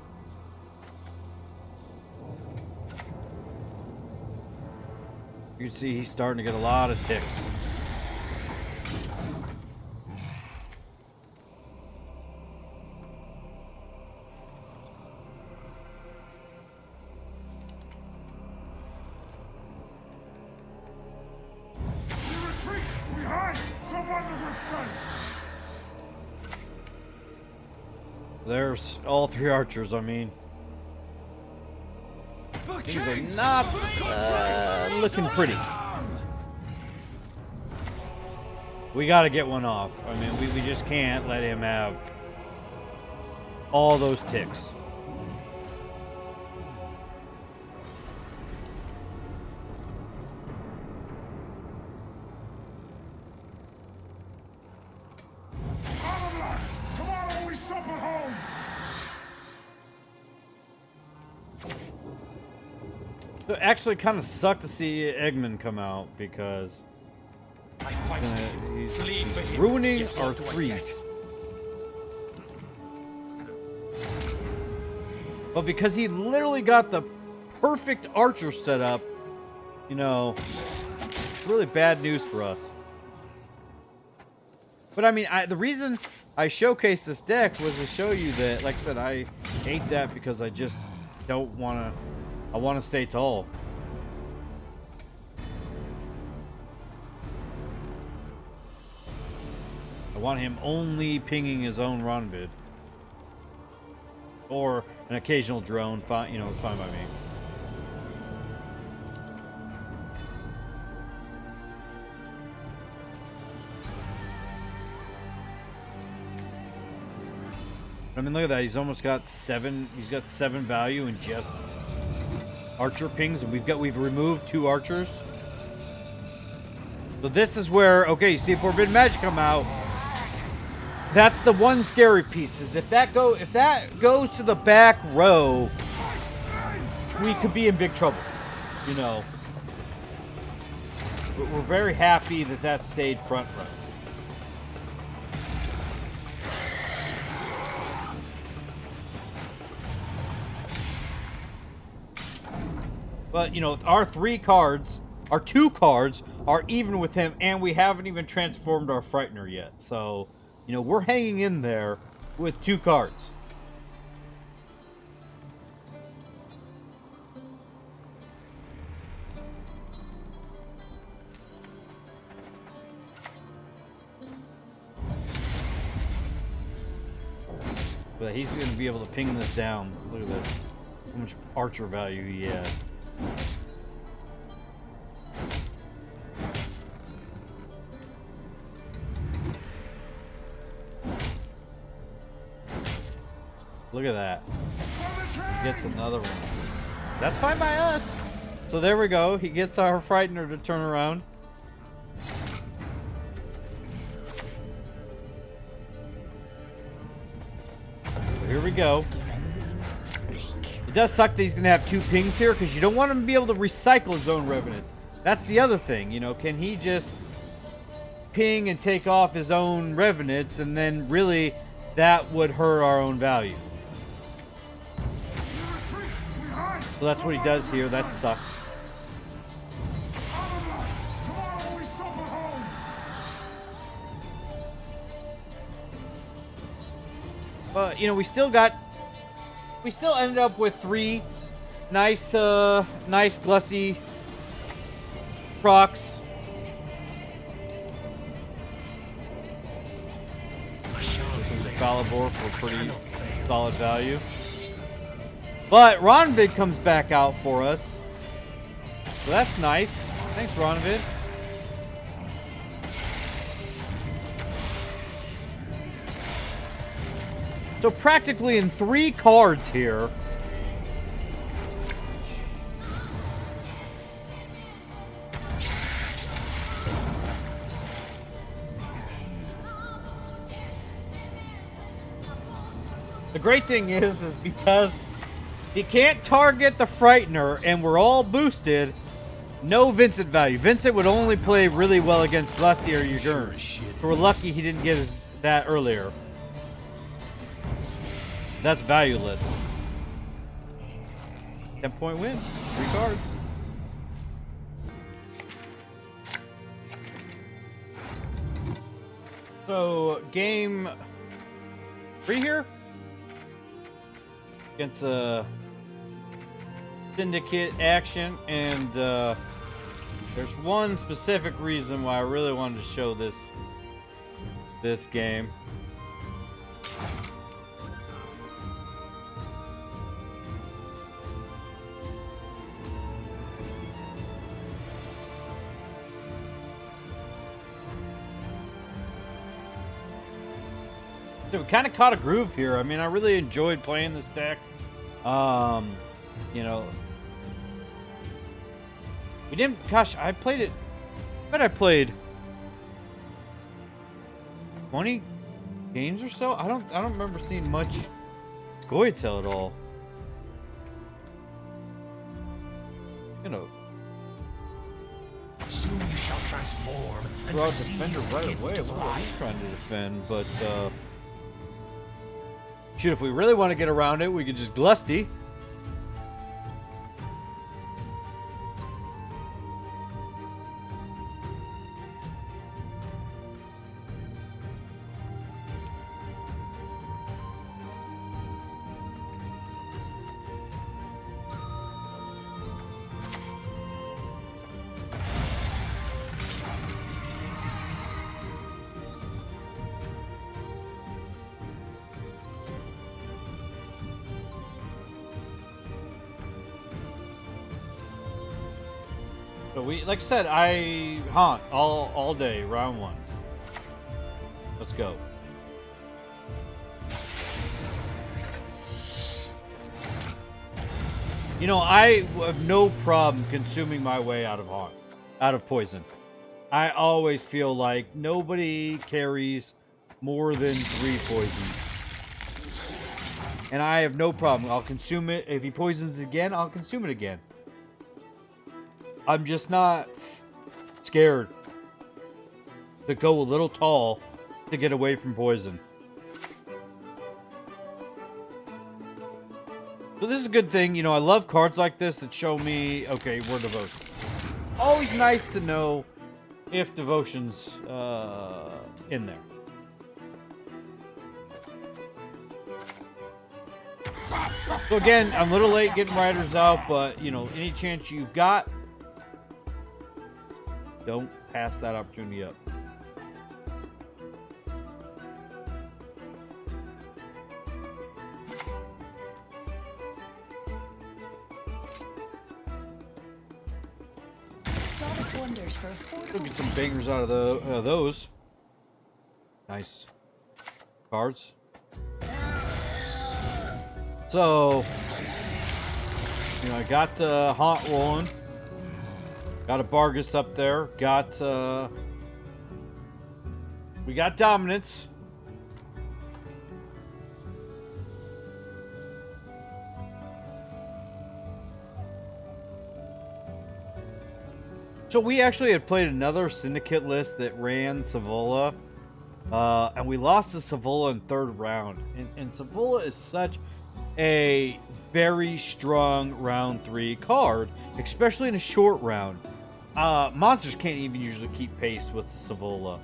You can see he's starting to get a lot of ticks. There's all 3 archers, I mean. These are not looking pretty. We gotta get one off. I mean, we just can't let him have all those ticks. It actually kind of sucked to see Eggman come out because he's ruining our 3s. But because he literally got the perfect archer set up, you know, it's really bad news for us. But I mean, the reason I showcased this deck was to show you that, like I said, I hate that because I just don't want to. I want to stay tall. I want him only pinging his own run bid. Or an occasional drone, fine, you know, it's fine by me. I mean, look at that. He's almost got 7. He's got 7 value in just archer pings, and we've removed 2 archers. So this is where, okay, you see Forbidden Magic come out. That's the one scary piece, is if that goes to the back row, we could be in big trouble, you know. But we're very happy that stayed front row. But, you know, our 2 cards are even with him, and we haven't even transformed our Frightener yet. So, you know, we're hanging in there with 2 cards. But he's going to be able to ping this down. Look at this. How much archer value he had. Look at that. He gets another one. That's fine by us. So there we go. He gets our Frightener to turn around. So here we go. It does suck that he's going to have 2 pings here because you don't want him to be able to recycle his own Revenants. That's the other thing. You know, can he just ping and take off his own Revenants, and then really that would hurt our own value. So that's what he does here. That sucks. But, you know, we still ended up with 3 nice glossy procs. Falibor for pretty solid value. But Ronvid comes back out for us. So that's nice. Thanks, Ronvid. So practically in 3 cards here. The great thing is because he can't target the Frightener and we're all boosted, no Vincent value. Vincent would only play really well against Lusty or Ugurn. So we're lucky he didn't get that earlier. That's valueless. 10-point win. 3 cards. So, game 3 here. Against a syndicate action. And there's one specific reason why I really wanted to show this game. We kind of caught a groove here. I mean, I really enjoyed playing this deck. You know, we didn't. Gosh, I played it. I bet I played 20 games or so. I don't remember seeing much Scoia'tael at all. You know, soon you shall transform and draw a receive defender the right gift away. of What are you life. trying to defend? But shoot, if we really want to get around it, we could just Glusty. So we, like I said, I haunt all day, round 1. Let's go. You know, I have no problem consuming my way out of poison. I always feel like nobody carries more than 3 poisons. And I have no problem. I'll consume it. If he poisons again, I'll consume it again. I'm just not scared to go a little tall to get away from poison. So this is a good thing. You know, I love cards like this that show me, okay, we're devotion. Always nice to know if devotion's in there. So again, I'm a little late getting riders out, but, you know, any chance you've got, don't pass that opportunity up. Sonic wonders for affordable We'll get some prices. bangers out of those. Nice cards. So, you know, I got the haunt rolling. Got a Bargus up there. Got we got dominance. So we actually had played another syndicate list that ran Savola, and we lost to Savola in 3rd round. And Savola is such a very strong round 3 card, especially in a short round. Monsters can't even usually keep pace with Savola.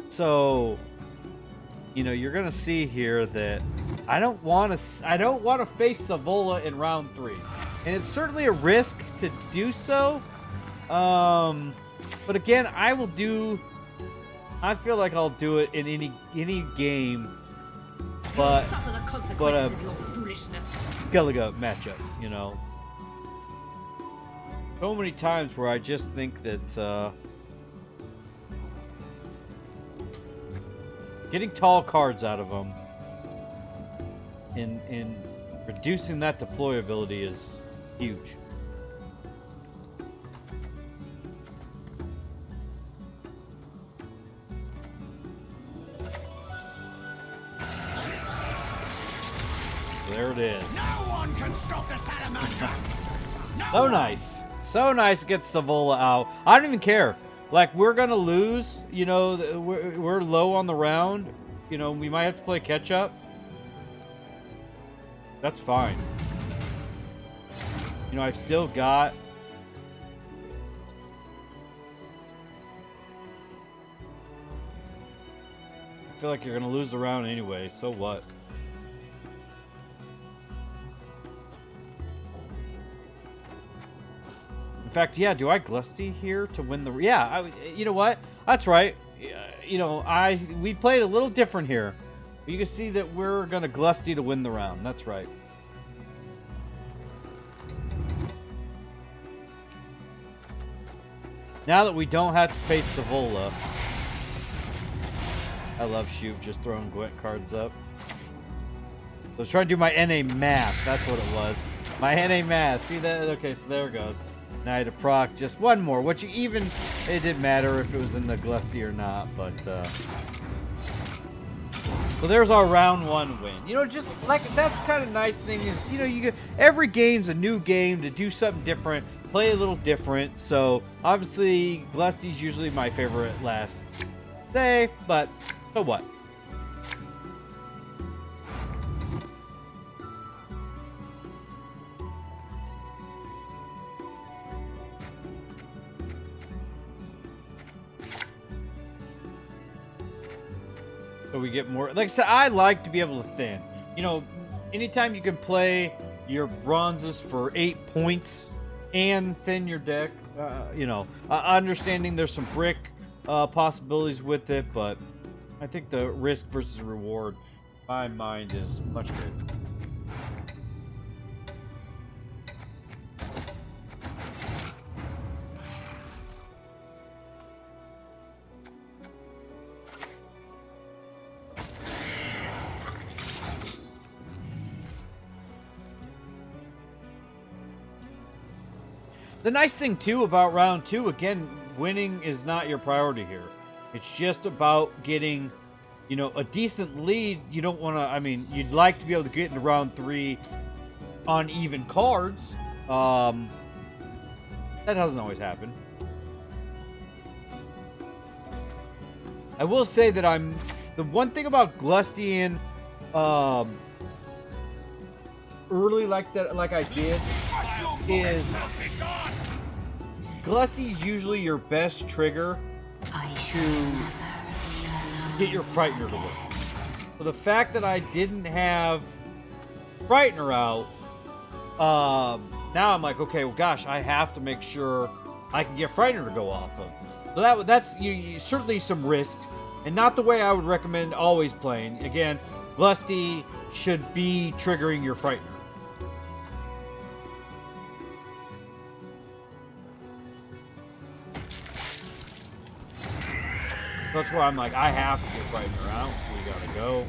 So, you know, you're gonna see here that I don't want to face Savola in round 3, and it's certainly a risk to do so. But again, I feel like I'll do it in any game. But Suffer the consequences but of your foolishness. Skellige matchup, you know. So many times where I just think that getting tall cards out of them and reducing that deployability is huge. There it is. No one can stop the salamander. So nice. So nice gets Savola out. I don't even care. Like, we're going to lose. You know, we're low on the round. You know, we might have to play catch up. That's fine. You know, I've still got... I feel like you're going to lose the round anyway. So what? In fact, yeah, do I Glusty here to win the... Yeah, you know what? That's right. You know, we played a little different here. You can see that we're going to Glusty to win the round. That's right. Now that we don't have to face Savola. I love Shuv just throwing Gwent cards up. I was trying to do my NA math. That's what it was. My NA math. See that? Okay, so there it goes. Now I had to proc just one more, which even, it didn't matter if it was in the Glusty or not, but, so there's our round 1 win. You know, just, like, that's kind of nice thing is, you know, you get, every game's a new game to do something different, play a little different, so, obviously, Glusty's usually my favorite last day, but, so what? So we get more. Like I said, I like to be able to thin. You know, anytime you can play your bronzes for 8 points and thin your deck, you know, understanding there's some brick possibilities with it, but I think the risk versus reward, in my mind, is much greater. The nice thing, too, about round 2, again, winning is not your priority here. It's just about getting, you know, a decent lead. You don't want to, I mean, you'd like to be able to get into round 3 on even cards. That doesn't always happen. I will say that the one thing about Glustian, early like I did, is Glusty's usually your best trigger to get your Frightener to work. So the fact that I didn't have Frightener out, now I'm like, okay, well, gosh, I have to make sure I can get Frightener to go off of. So that's certainly some risk, and not the way I would recommend always playing. Again, Glusty should be triggering your Frightener. That's where I'm like, I have to get Frightener out. We gotta go.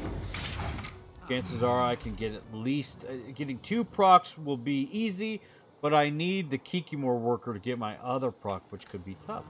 Chances are I can get at least... getting 2 procs will be easy, but I need the Kikimor worker to get my other proc, which could be tough.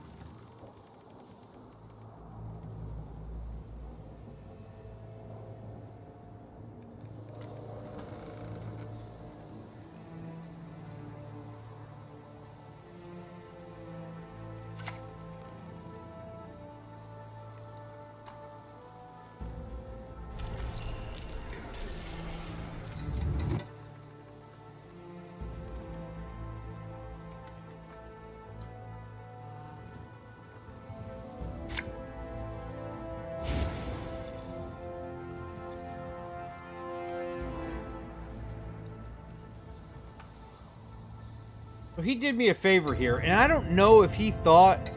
So he did me a favor here, and I don't know if he thought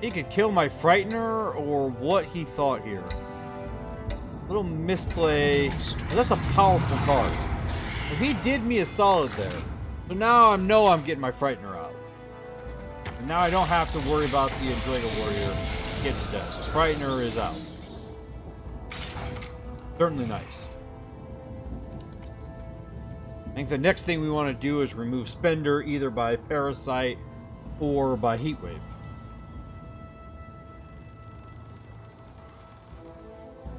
he could kill my Frightener or what he thought here. Little misplay. That's a powerful card. He did me a solid there. So now I know I'm getting my Frightener out. And now I don't have to worry about the Enslave Warrior getting to death. So Frightener is out. Certainly nice. I think the next thing we want to do is remove Spender either by Parasite or by Heatwave.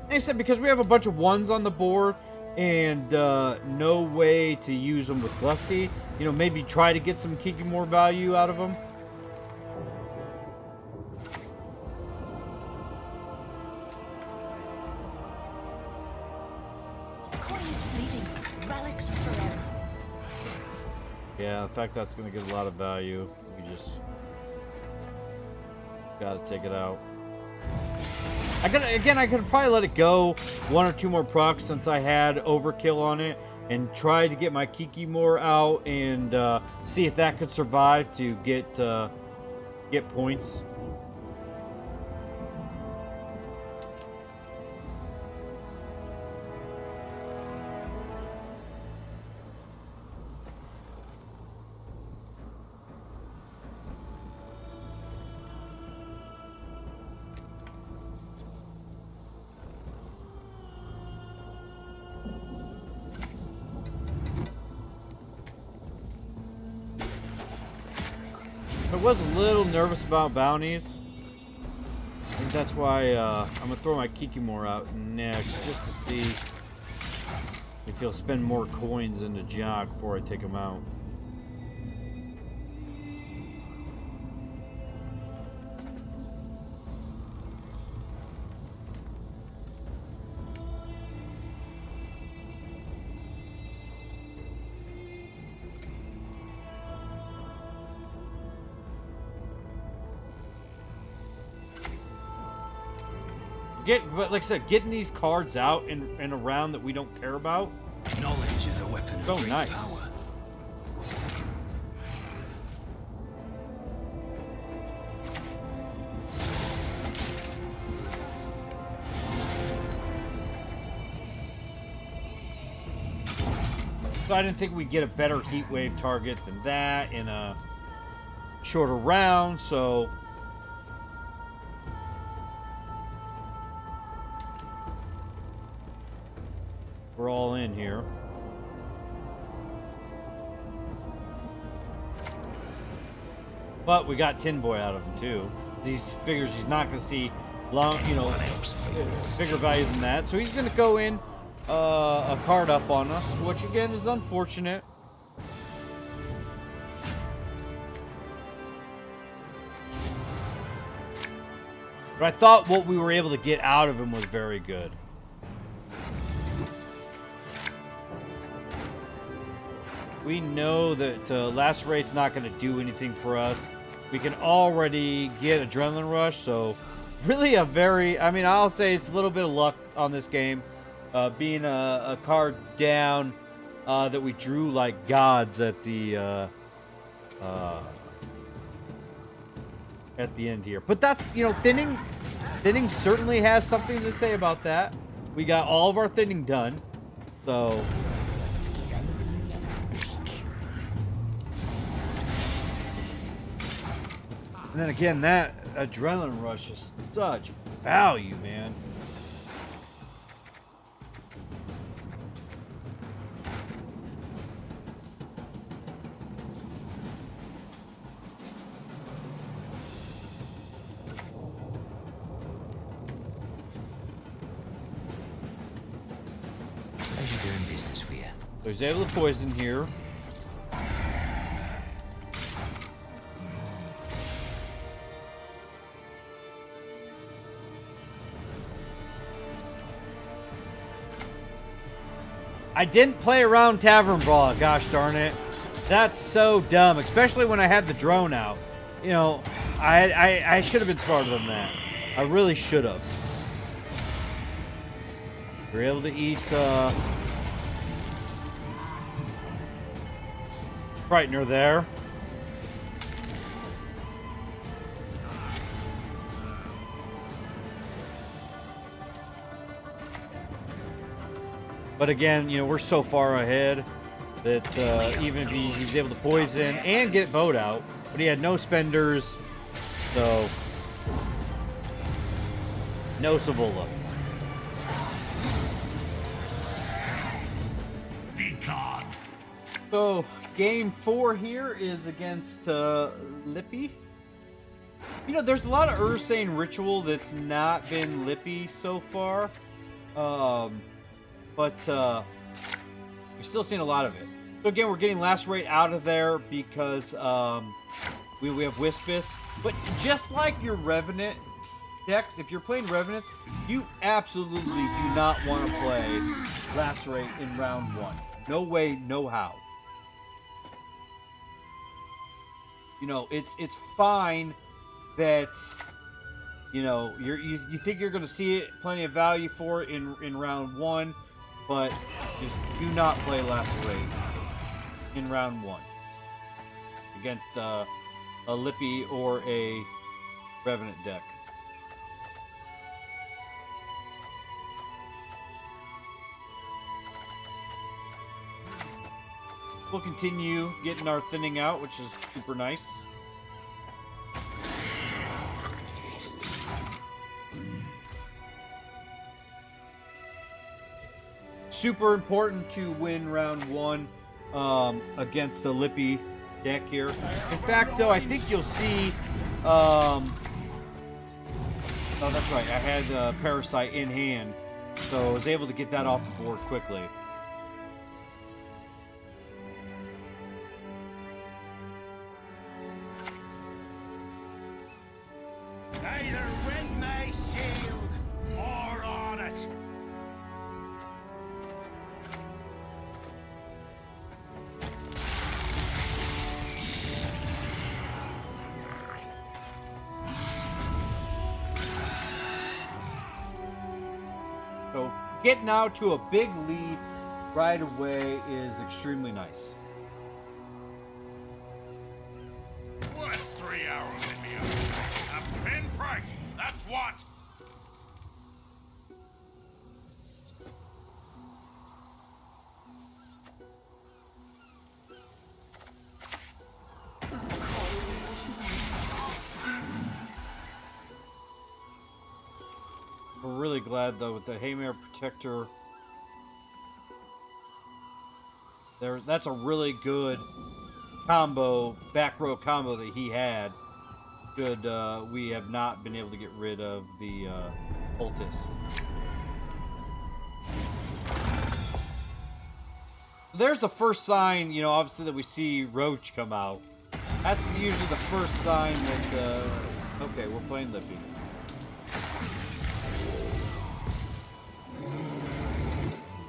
Like I said, because we have a bunch of ones on the board and no way to use them with Glusty, you know, maybe try to get some Kikimore value out of them. Coin is fleeting. Relics are forever. Yeah, in fact, that's going to get a lot of value. We just got to take it out. I could probably let it go one or two more procs since I had overkill on it and try to get my Kikimore out and see if that could survive to get points. I was a little nervous about bounties. I think that's why I'm gonna throw my Kikimore out next, just to see if he'll spend more coins in the Jock before I take him out. But like I said, getting these cards out in a round that we don't care about. Knowledge is a weapon So of great nice. power. So I didn't think we'd get a better heat wave target than that in a shorter round, so we're all in here. But we got Tin Boy out of him too. These figures he's not going to see long, you know, bigger value than that. So he's going to go in a card up on us, which again is unfortunate. But I thought what we were able to get out of him was very good. We know that Lacerate's not going to do anything for us. We can already get Adrenaline Rush, so really a very, I mean, I'll say it's a little bit of luck on this game. Being a card down that we drew like gods at the end here. But that's, you know, thinning certainly has something to say about that. We got all of our thinning done, so... And then again, that Adrenaline Rush is such value, man. How's you doing business with you? So he's able to poison here. I didn't play around Tavern Brawl, gosh darn it. That's so dumb, especially when I had the drone out. You know, I should have been smarter than that. I really should have. We're able to eat Frightener there. But again, you know, we're so far ahead. that even if he's able to poison and get boat out, but he had no spenders, so no Savola. Gods. So game 4 here is against Lippy. You know, there's a lot of Ursine ritual that's not been Lippy so far, but we're still seeing a lot of it. So again, we're getting Lacerate out of there because we have Wispus. But just like your Revenant decks, if you're playing Revenants, you absolutely do not want to play Lacerate in round 1. No way, no how. You know, it's fine that, you know, you think you're going to see it, plenty of value for it in round 1, but just do not play Lacerate in round 1 against a Lippy or a Revenant deck. We'll continue getting our thinning out, which is super nice. Super important to win round 1 against the Lippy deck here. In fact, though, I think you'll see... oh, that's right. I had Parasite in hand, so I was able to get that off the board quickly. Either win my shield or on it. So getting out to a big lead right away is extremely nice. What's 3 arrows in me? A pinprick. That's what. We're really glad though with the Haymare Protector. That's a really good combo, back row combo that he had. Good, we have not been able to get rid of the poultice. There's the first sign, you know, obviously that we see Roach come out. That's usually the first sign that, okay, we're playing Lippy.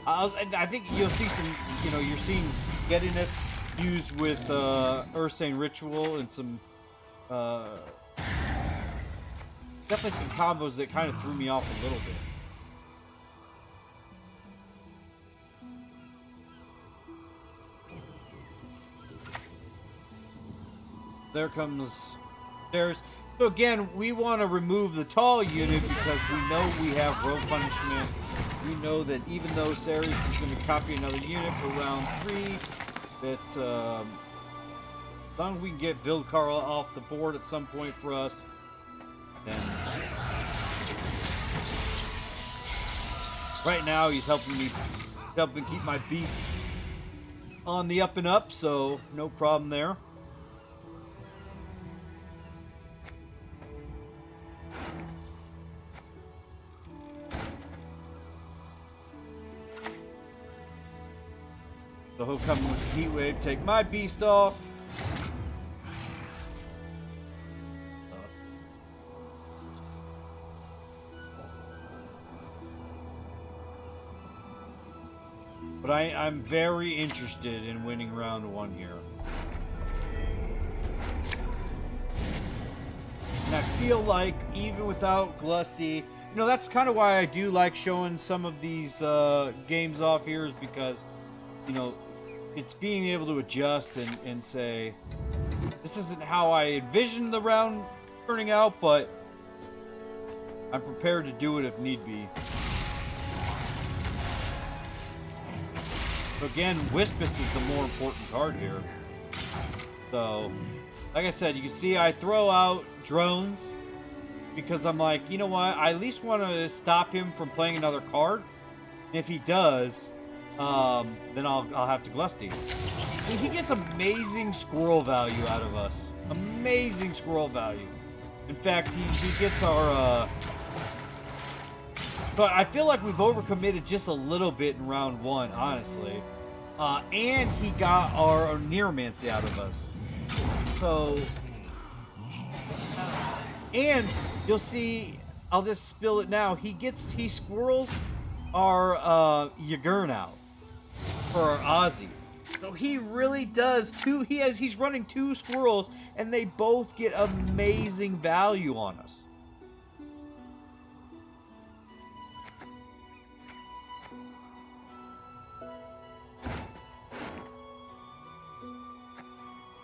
I think you'll see some, you know, you're seeing getting it used with Ursine Ritual and some, definitely some combos that kind of threw me off a little bit. There comes Stairs. So again, we want to remove the tall unit because we know we have rogue punishment. We know that even though Ceres is going to copy another unit for round 3, that as long as we can get Vildkarl off the board at some point for us, then right now he's helping keep my beast on the up and up, so no problem there. So he'll come with the Heat Wave, take my beast off. But I'm very interested in winning round 1 here. And I feel like even without Glusty, you know, that's kind of why I do like showing some of these games off here, is because, you know, it's being able to adjust and say, this isn't how I envisioned the round turning out, but I'm prepared to do it if need be. So again, Wispus is the more important card here. So, like I said, you can see I throw out drones because I'm like, you know what? I at least want to stop him from playing another card. And if he does, then I'll have to Glusty. And he gets amazing squirrel value out of us. Amazing squirrel value. In fact, he gets our... But I feel like we've overcommitted just a little bit in round 1, honestly. And he got our Neuromancy out of us. So... and you'll see, I'll just spill it now. He squirrels our Yagurn out for our Ozzy. So he really does he's running 2 squirrels and they both get amazing value on us.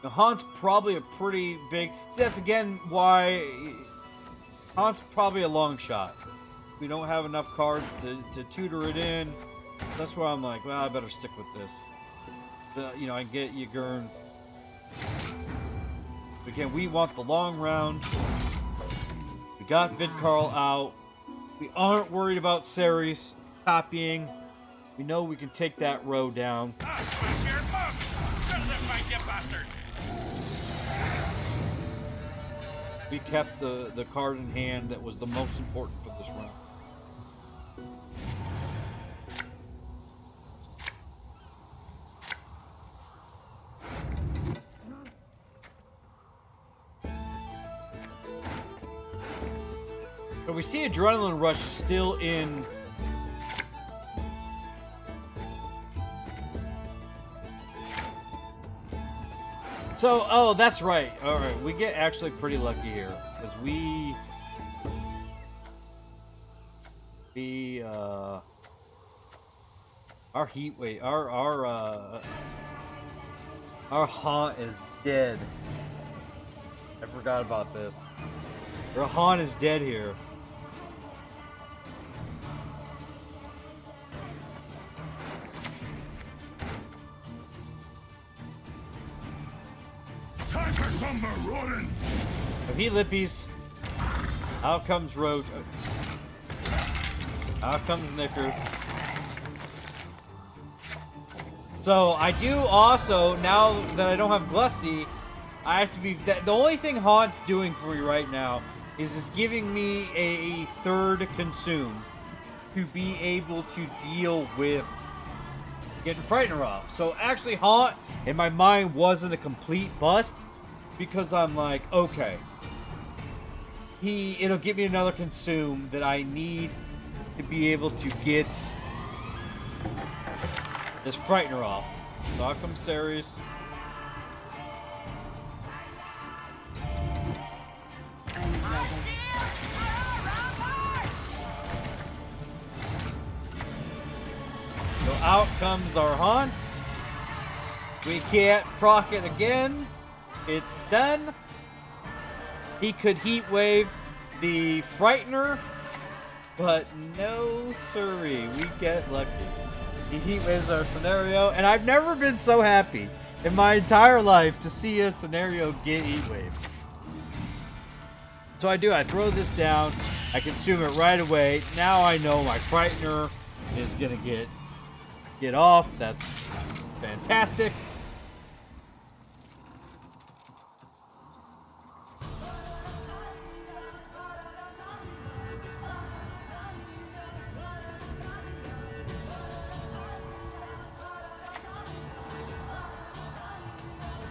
Now, Haunt's probably a pretty big... See, that's again why... Haunt's probably a long shot. We don't have enough cards to tutor it in. That's why I'm like, well, I better stick with this. You know, I get Yagurn. Again, we want the long round. We got Vidkarl out. We aren't worried about Ceres copying. We know we can take that row down. We kept the card in hand that was the most important for this round. So we see Adrenaline Rush is still in... So, oh, that's right. All right, we get actually pretty lucky here because our heat wait, our Haunt is dead. I forgot about this. Our Haunt is dead here. Time for some marauding. So he lippies. Out comes Road. Out comes Knickers. So I do also, now that I don't have Glusty, I have to be... The only thing Haunt's doing for me right now is it's giving me a third consume to be able to deal with getting Frightener off. So actually Haunt, in my mind, wasn't a complete bust because I'm like, okay, it'll give me another consume that I need to be able to get this Frightener off. So out comes Ceres. So out comes our Haunt. We can't proc it again. It's done. He could Heat Wave the Frightener, but no siree, we get lucky. He Heat Waves our scenario, and I've never been so happy in my entire life to see a scenario get Heat Wave. So I throw this down, I consume it right away. Now I know my Frightener is gonna get off. That's fantastic.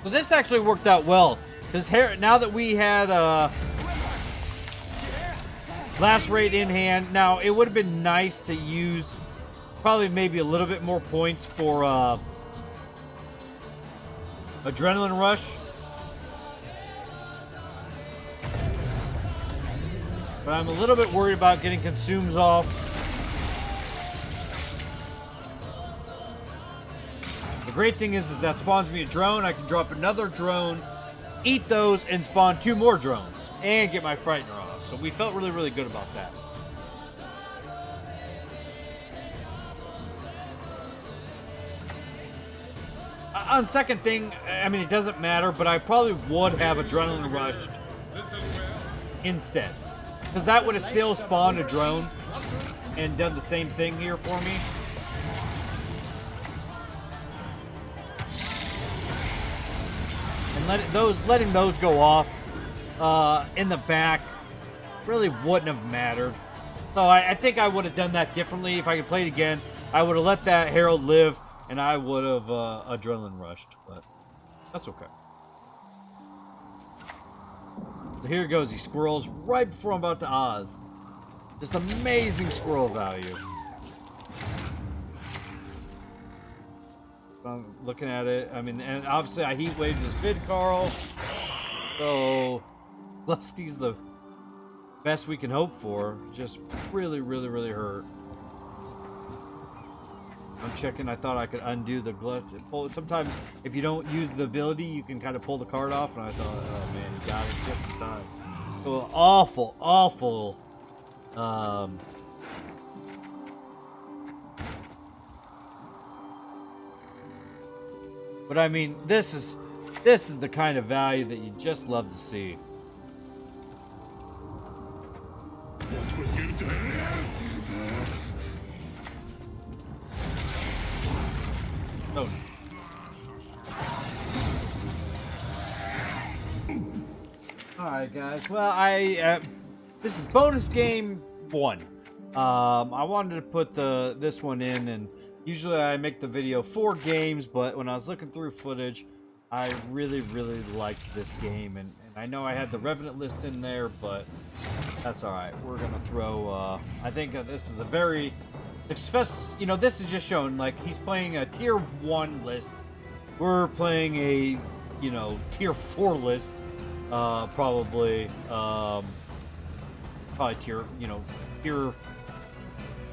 So this actually worked out well, because now that we had Lacerate in hand, now it would have been nice to use probably maybe a little bit more points for Adrenaline Rush. But I'm a little bit worried about getting consumes off. The great thing is that spawns me a drone. I can drop another drone, eat those, and spawn 2 more drones, and get my Frightener off. So we felt really, really good about that. On second thing, I mean, it doesn't matter, but I probably would have Adrenaline Rushed instead. Because that would have still spawned a drone and done the same thing here for me. And letting those go off in the back really wouldn't have mattered. So I think I would have done that differently. If I could play it again, I would have let that Herald live, and I would have Adrenaline Rushed. But that's okay. So here goes. He squirrels right before I'm about to Oz. Just amazing squirrel value. I'm looking at it. I mean, and obviously I heat waved his vid, Carl. So Lusty's the best we can hope for. Just really, really, really hurt. I'm checking. I thought I could undo the glust. Sometimes if you don't use the ability, you can kind of pull the card off. And I thought, oh man, he got it just in time. So awful, awful. But I mean, this is the kind of value that you just love to see. What will you do? Oh. All right, guys. Well, this is bonus game 1. I wanted to put this one in, and usually I make the video 4 games, but when I was looking through footage, I really, really liked this game, and I know I had the Revenant list in there, but that's all right. We're gonna throw. I think this is a very, you know, this is just showing like he's playing a tier 1 list. We're playing a, you know, tier 4 list, probably tier, you know, tier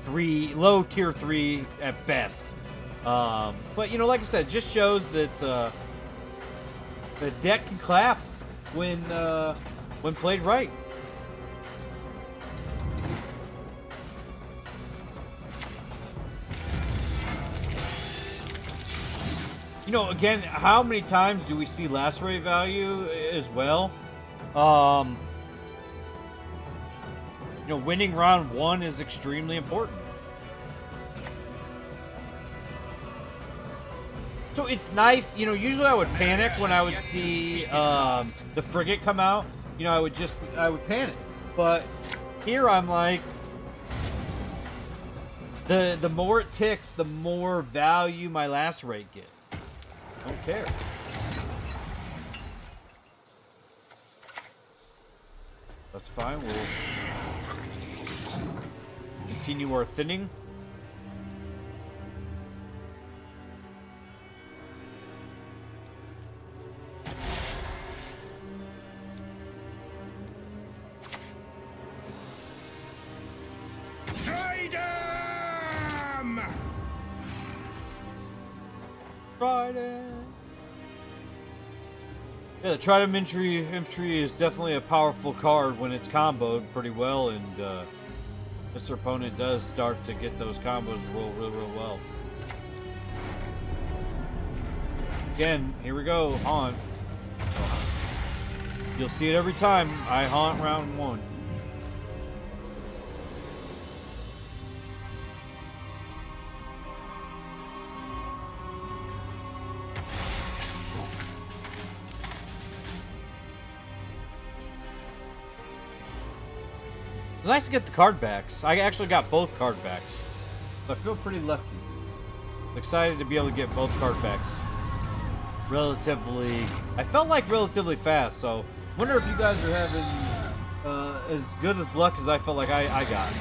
3, low tier 3 at best. But you know, like I said, just shows that the deck can clap when played right. You know, again, how many times do we see lacerate value as well? You know, winning round 1 is extremely important. So it's nice, you know, usually I would panic when I would see the frigate come out. You know, I would panic. But here I'm like, the more it ticks, the more value my lacerate gets. Don't care. That's fine. We'll continue our thinning. Yeah, the Trident infantry is definitely a powerful card when it's comboed pretty well, and Mr. Opponent does start to get those combos to roll real well. Again, here we go, haunt. You'll see it every time I haunt round 1. It's nice to get the card backs. I actually got both card backs. So I feel pretty lucky. I'm excited to be able to get both card backs relatively... I felt like relatively fast, so wonder if you guys are having as good as luck as I felt like I got.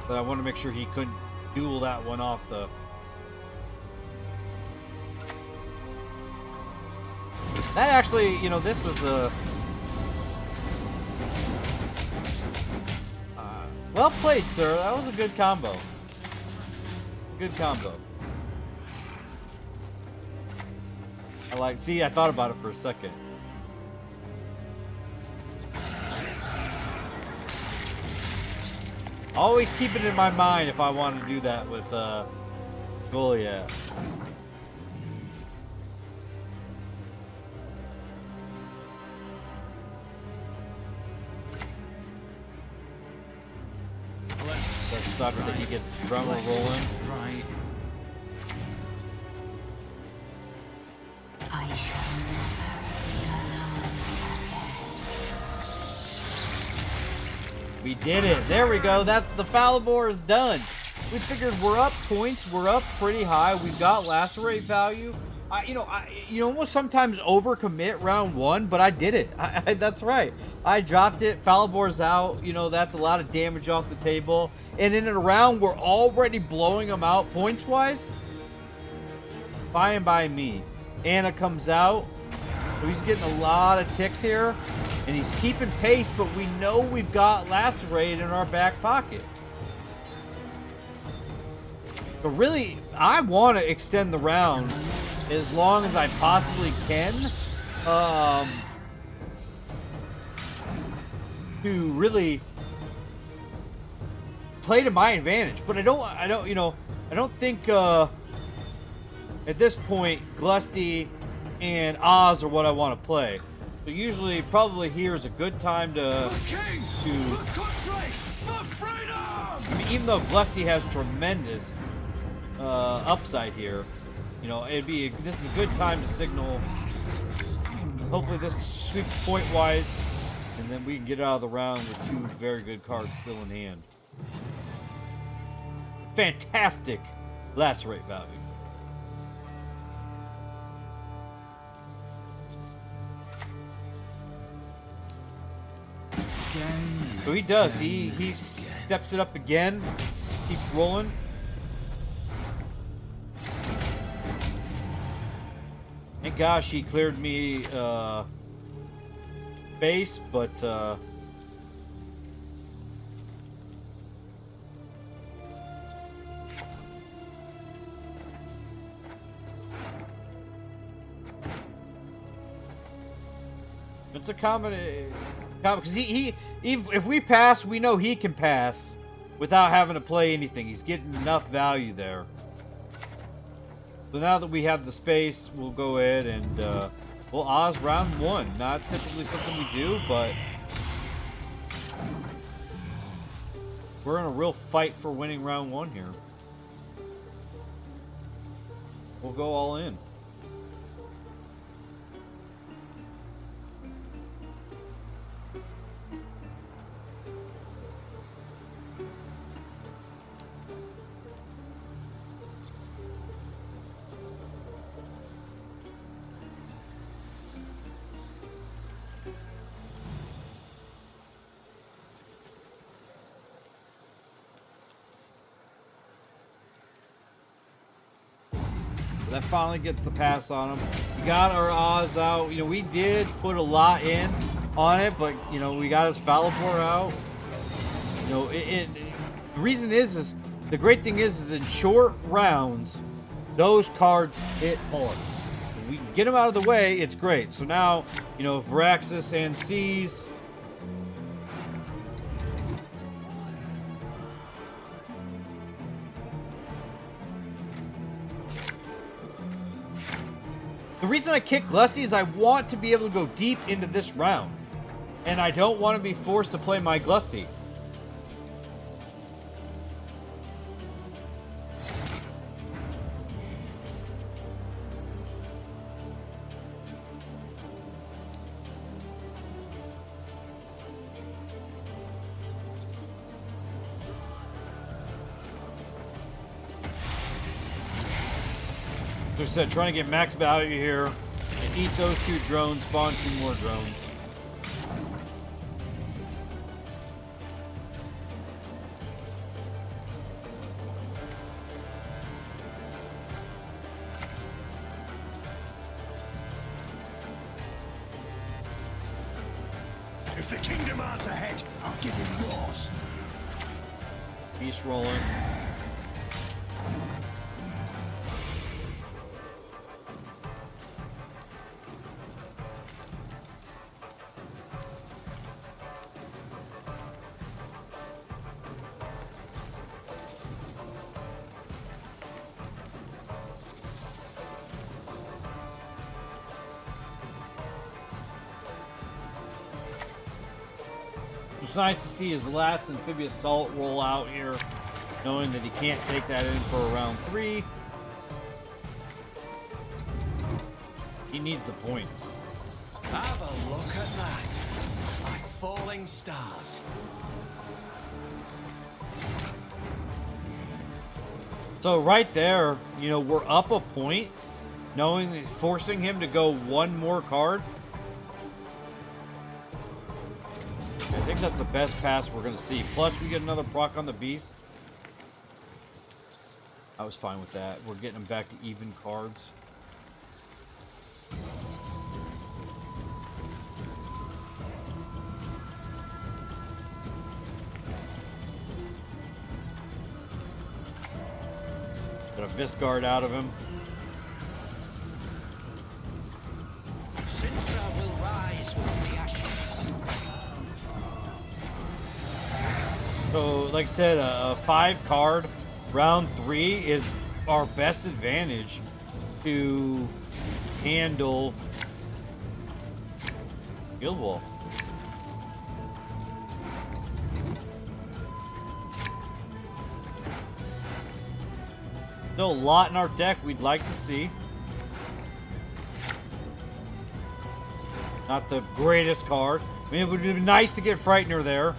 But I want to make sure he couldn't duel that one off the... That actually, you know, this was a... well played, sir. That was a good combo. Good combo. See, I thought about it for a second. Always keep it in my mind if I want to do that with Goliath. That sucks that he gets the drummer rolling. Right. I shall never be alone again. We did it. There we go. That's the Falibor is done. We figured we're up points. We're up pretty high. We've got lacerate value. You almost sometimes overcommit round one, but I did it. That's right. I dropped it. Falibor's out. You know, that's a lot of damage off the table. And in a round, we're already blowing them out points-wise. Fine by me. Anna comes out. So he's getting a lot of ticks here. And he's keeping pace, but we know we've got lacerate in our back pocket. But really, I want to extend the round as long as I possibly can, to really play to my advantage. But I don't think at this point Glusty and Oz are what I want to play. So usually, probably here is a good time to. I mean, even though Glusty has tremendous upside here. You know, this is a good time to signal. Hopefully this sweeps point-wise, and then we can get out of the round with two very good cards still in hand. Fantastic lacerate value. So he does. He steps it up again, keeps rolling. Thank gosh he cleared me base, but it's a common because he if we pass, we know he can pass without having to play anything. He's getting enough value there. So now that we have the space, we'll go ahead and we'll Oz round one. Not typically something we do, but we're in a real fight for winning round one here. We'll go all in. That finally gets the pass on him. We got our Oz out. You know, we did put a lot in on it, but, you know, we got his Falibor out. You know, the reason is the great thing is in short rounds, those cards hit hard. If we can get them out of the way, it's great. So now, you know, Viraxis and Seas. The reason I kick Glusty is I want to be able to go deep into this round. And I don't want to be forced to play my Glusty. Like I said, trying to get max value here and eat those two drones, spawn two more drones. If the kingdom art's ahead, I'll give him yours. Beast rolling. It's nice to see his last amphibious assault roll out here, knowing that he can't take that in for round 3. He needs the points. Have a look at that. Like falling stars. So right there, you know, we're up a point, knowing forcing him to go one more card. I think that's the best pass we're going to see. Plus, we get another proc on the beast. I was fine with that. We're getting him back to even cards. Got a Visguard out of him. Sintra will rise from the ashes. So, like I said, a 5 card round 3 is our best advantage to handle Guild Wall. Still a lot in our deck we'd like to see. Not the greatest card. I mean, it would be nice to get Frightener there.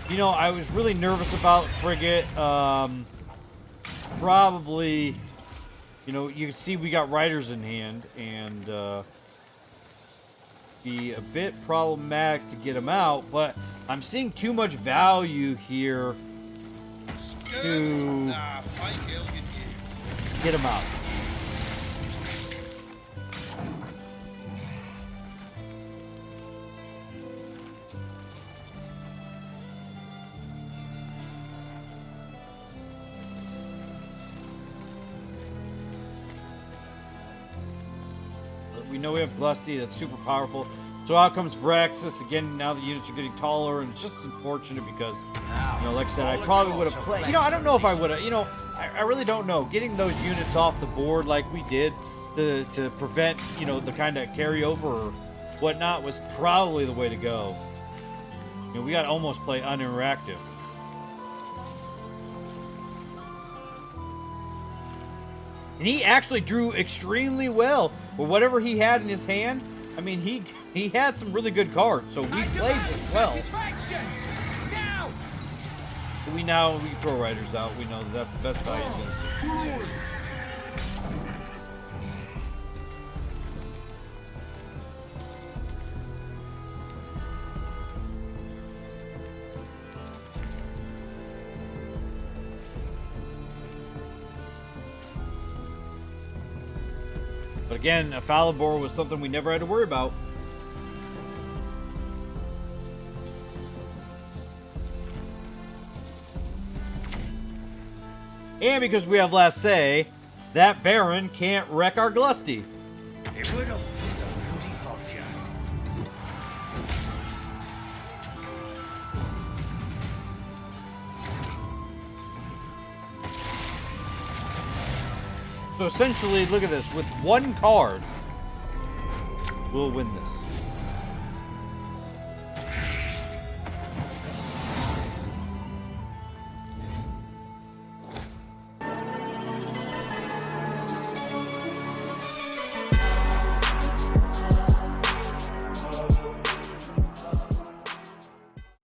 You know, I was really nervous about Frigate. Probably, you know, you can see we got Riders in hand, and be a bit problematic to get him out, but I'm seeing too much value here to get him out. We know we have Glusty, that's super powerful. So out comes Vraxis. Again, now the units are getting taller, and it's just unfortunate because, you know, like I said, I probably would have played. You know, I don't know if I would have, you know, I really don't know. Getting those units off the board like we did to prevent, you know, the kind of carryover or whatnot was probably the way to go. You know, we got to almost play uninteractive. And he actually drew extremely well with whatever he had in his hand. I mean, he had some really good cards, so we played well. Now! We can throw Riders out. We know that that's the best value he's going to see. But again, a Falibor was something we never had to worry about. And because we have last say, that Baron can't wreck our Glusty. It would have beauty vodka. So essentially, look at this. With one card, we'll win this.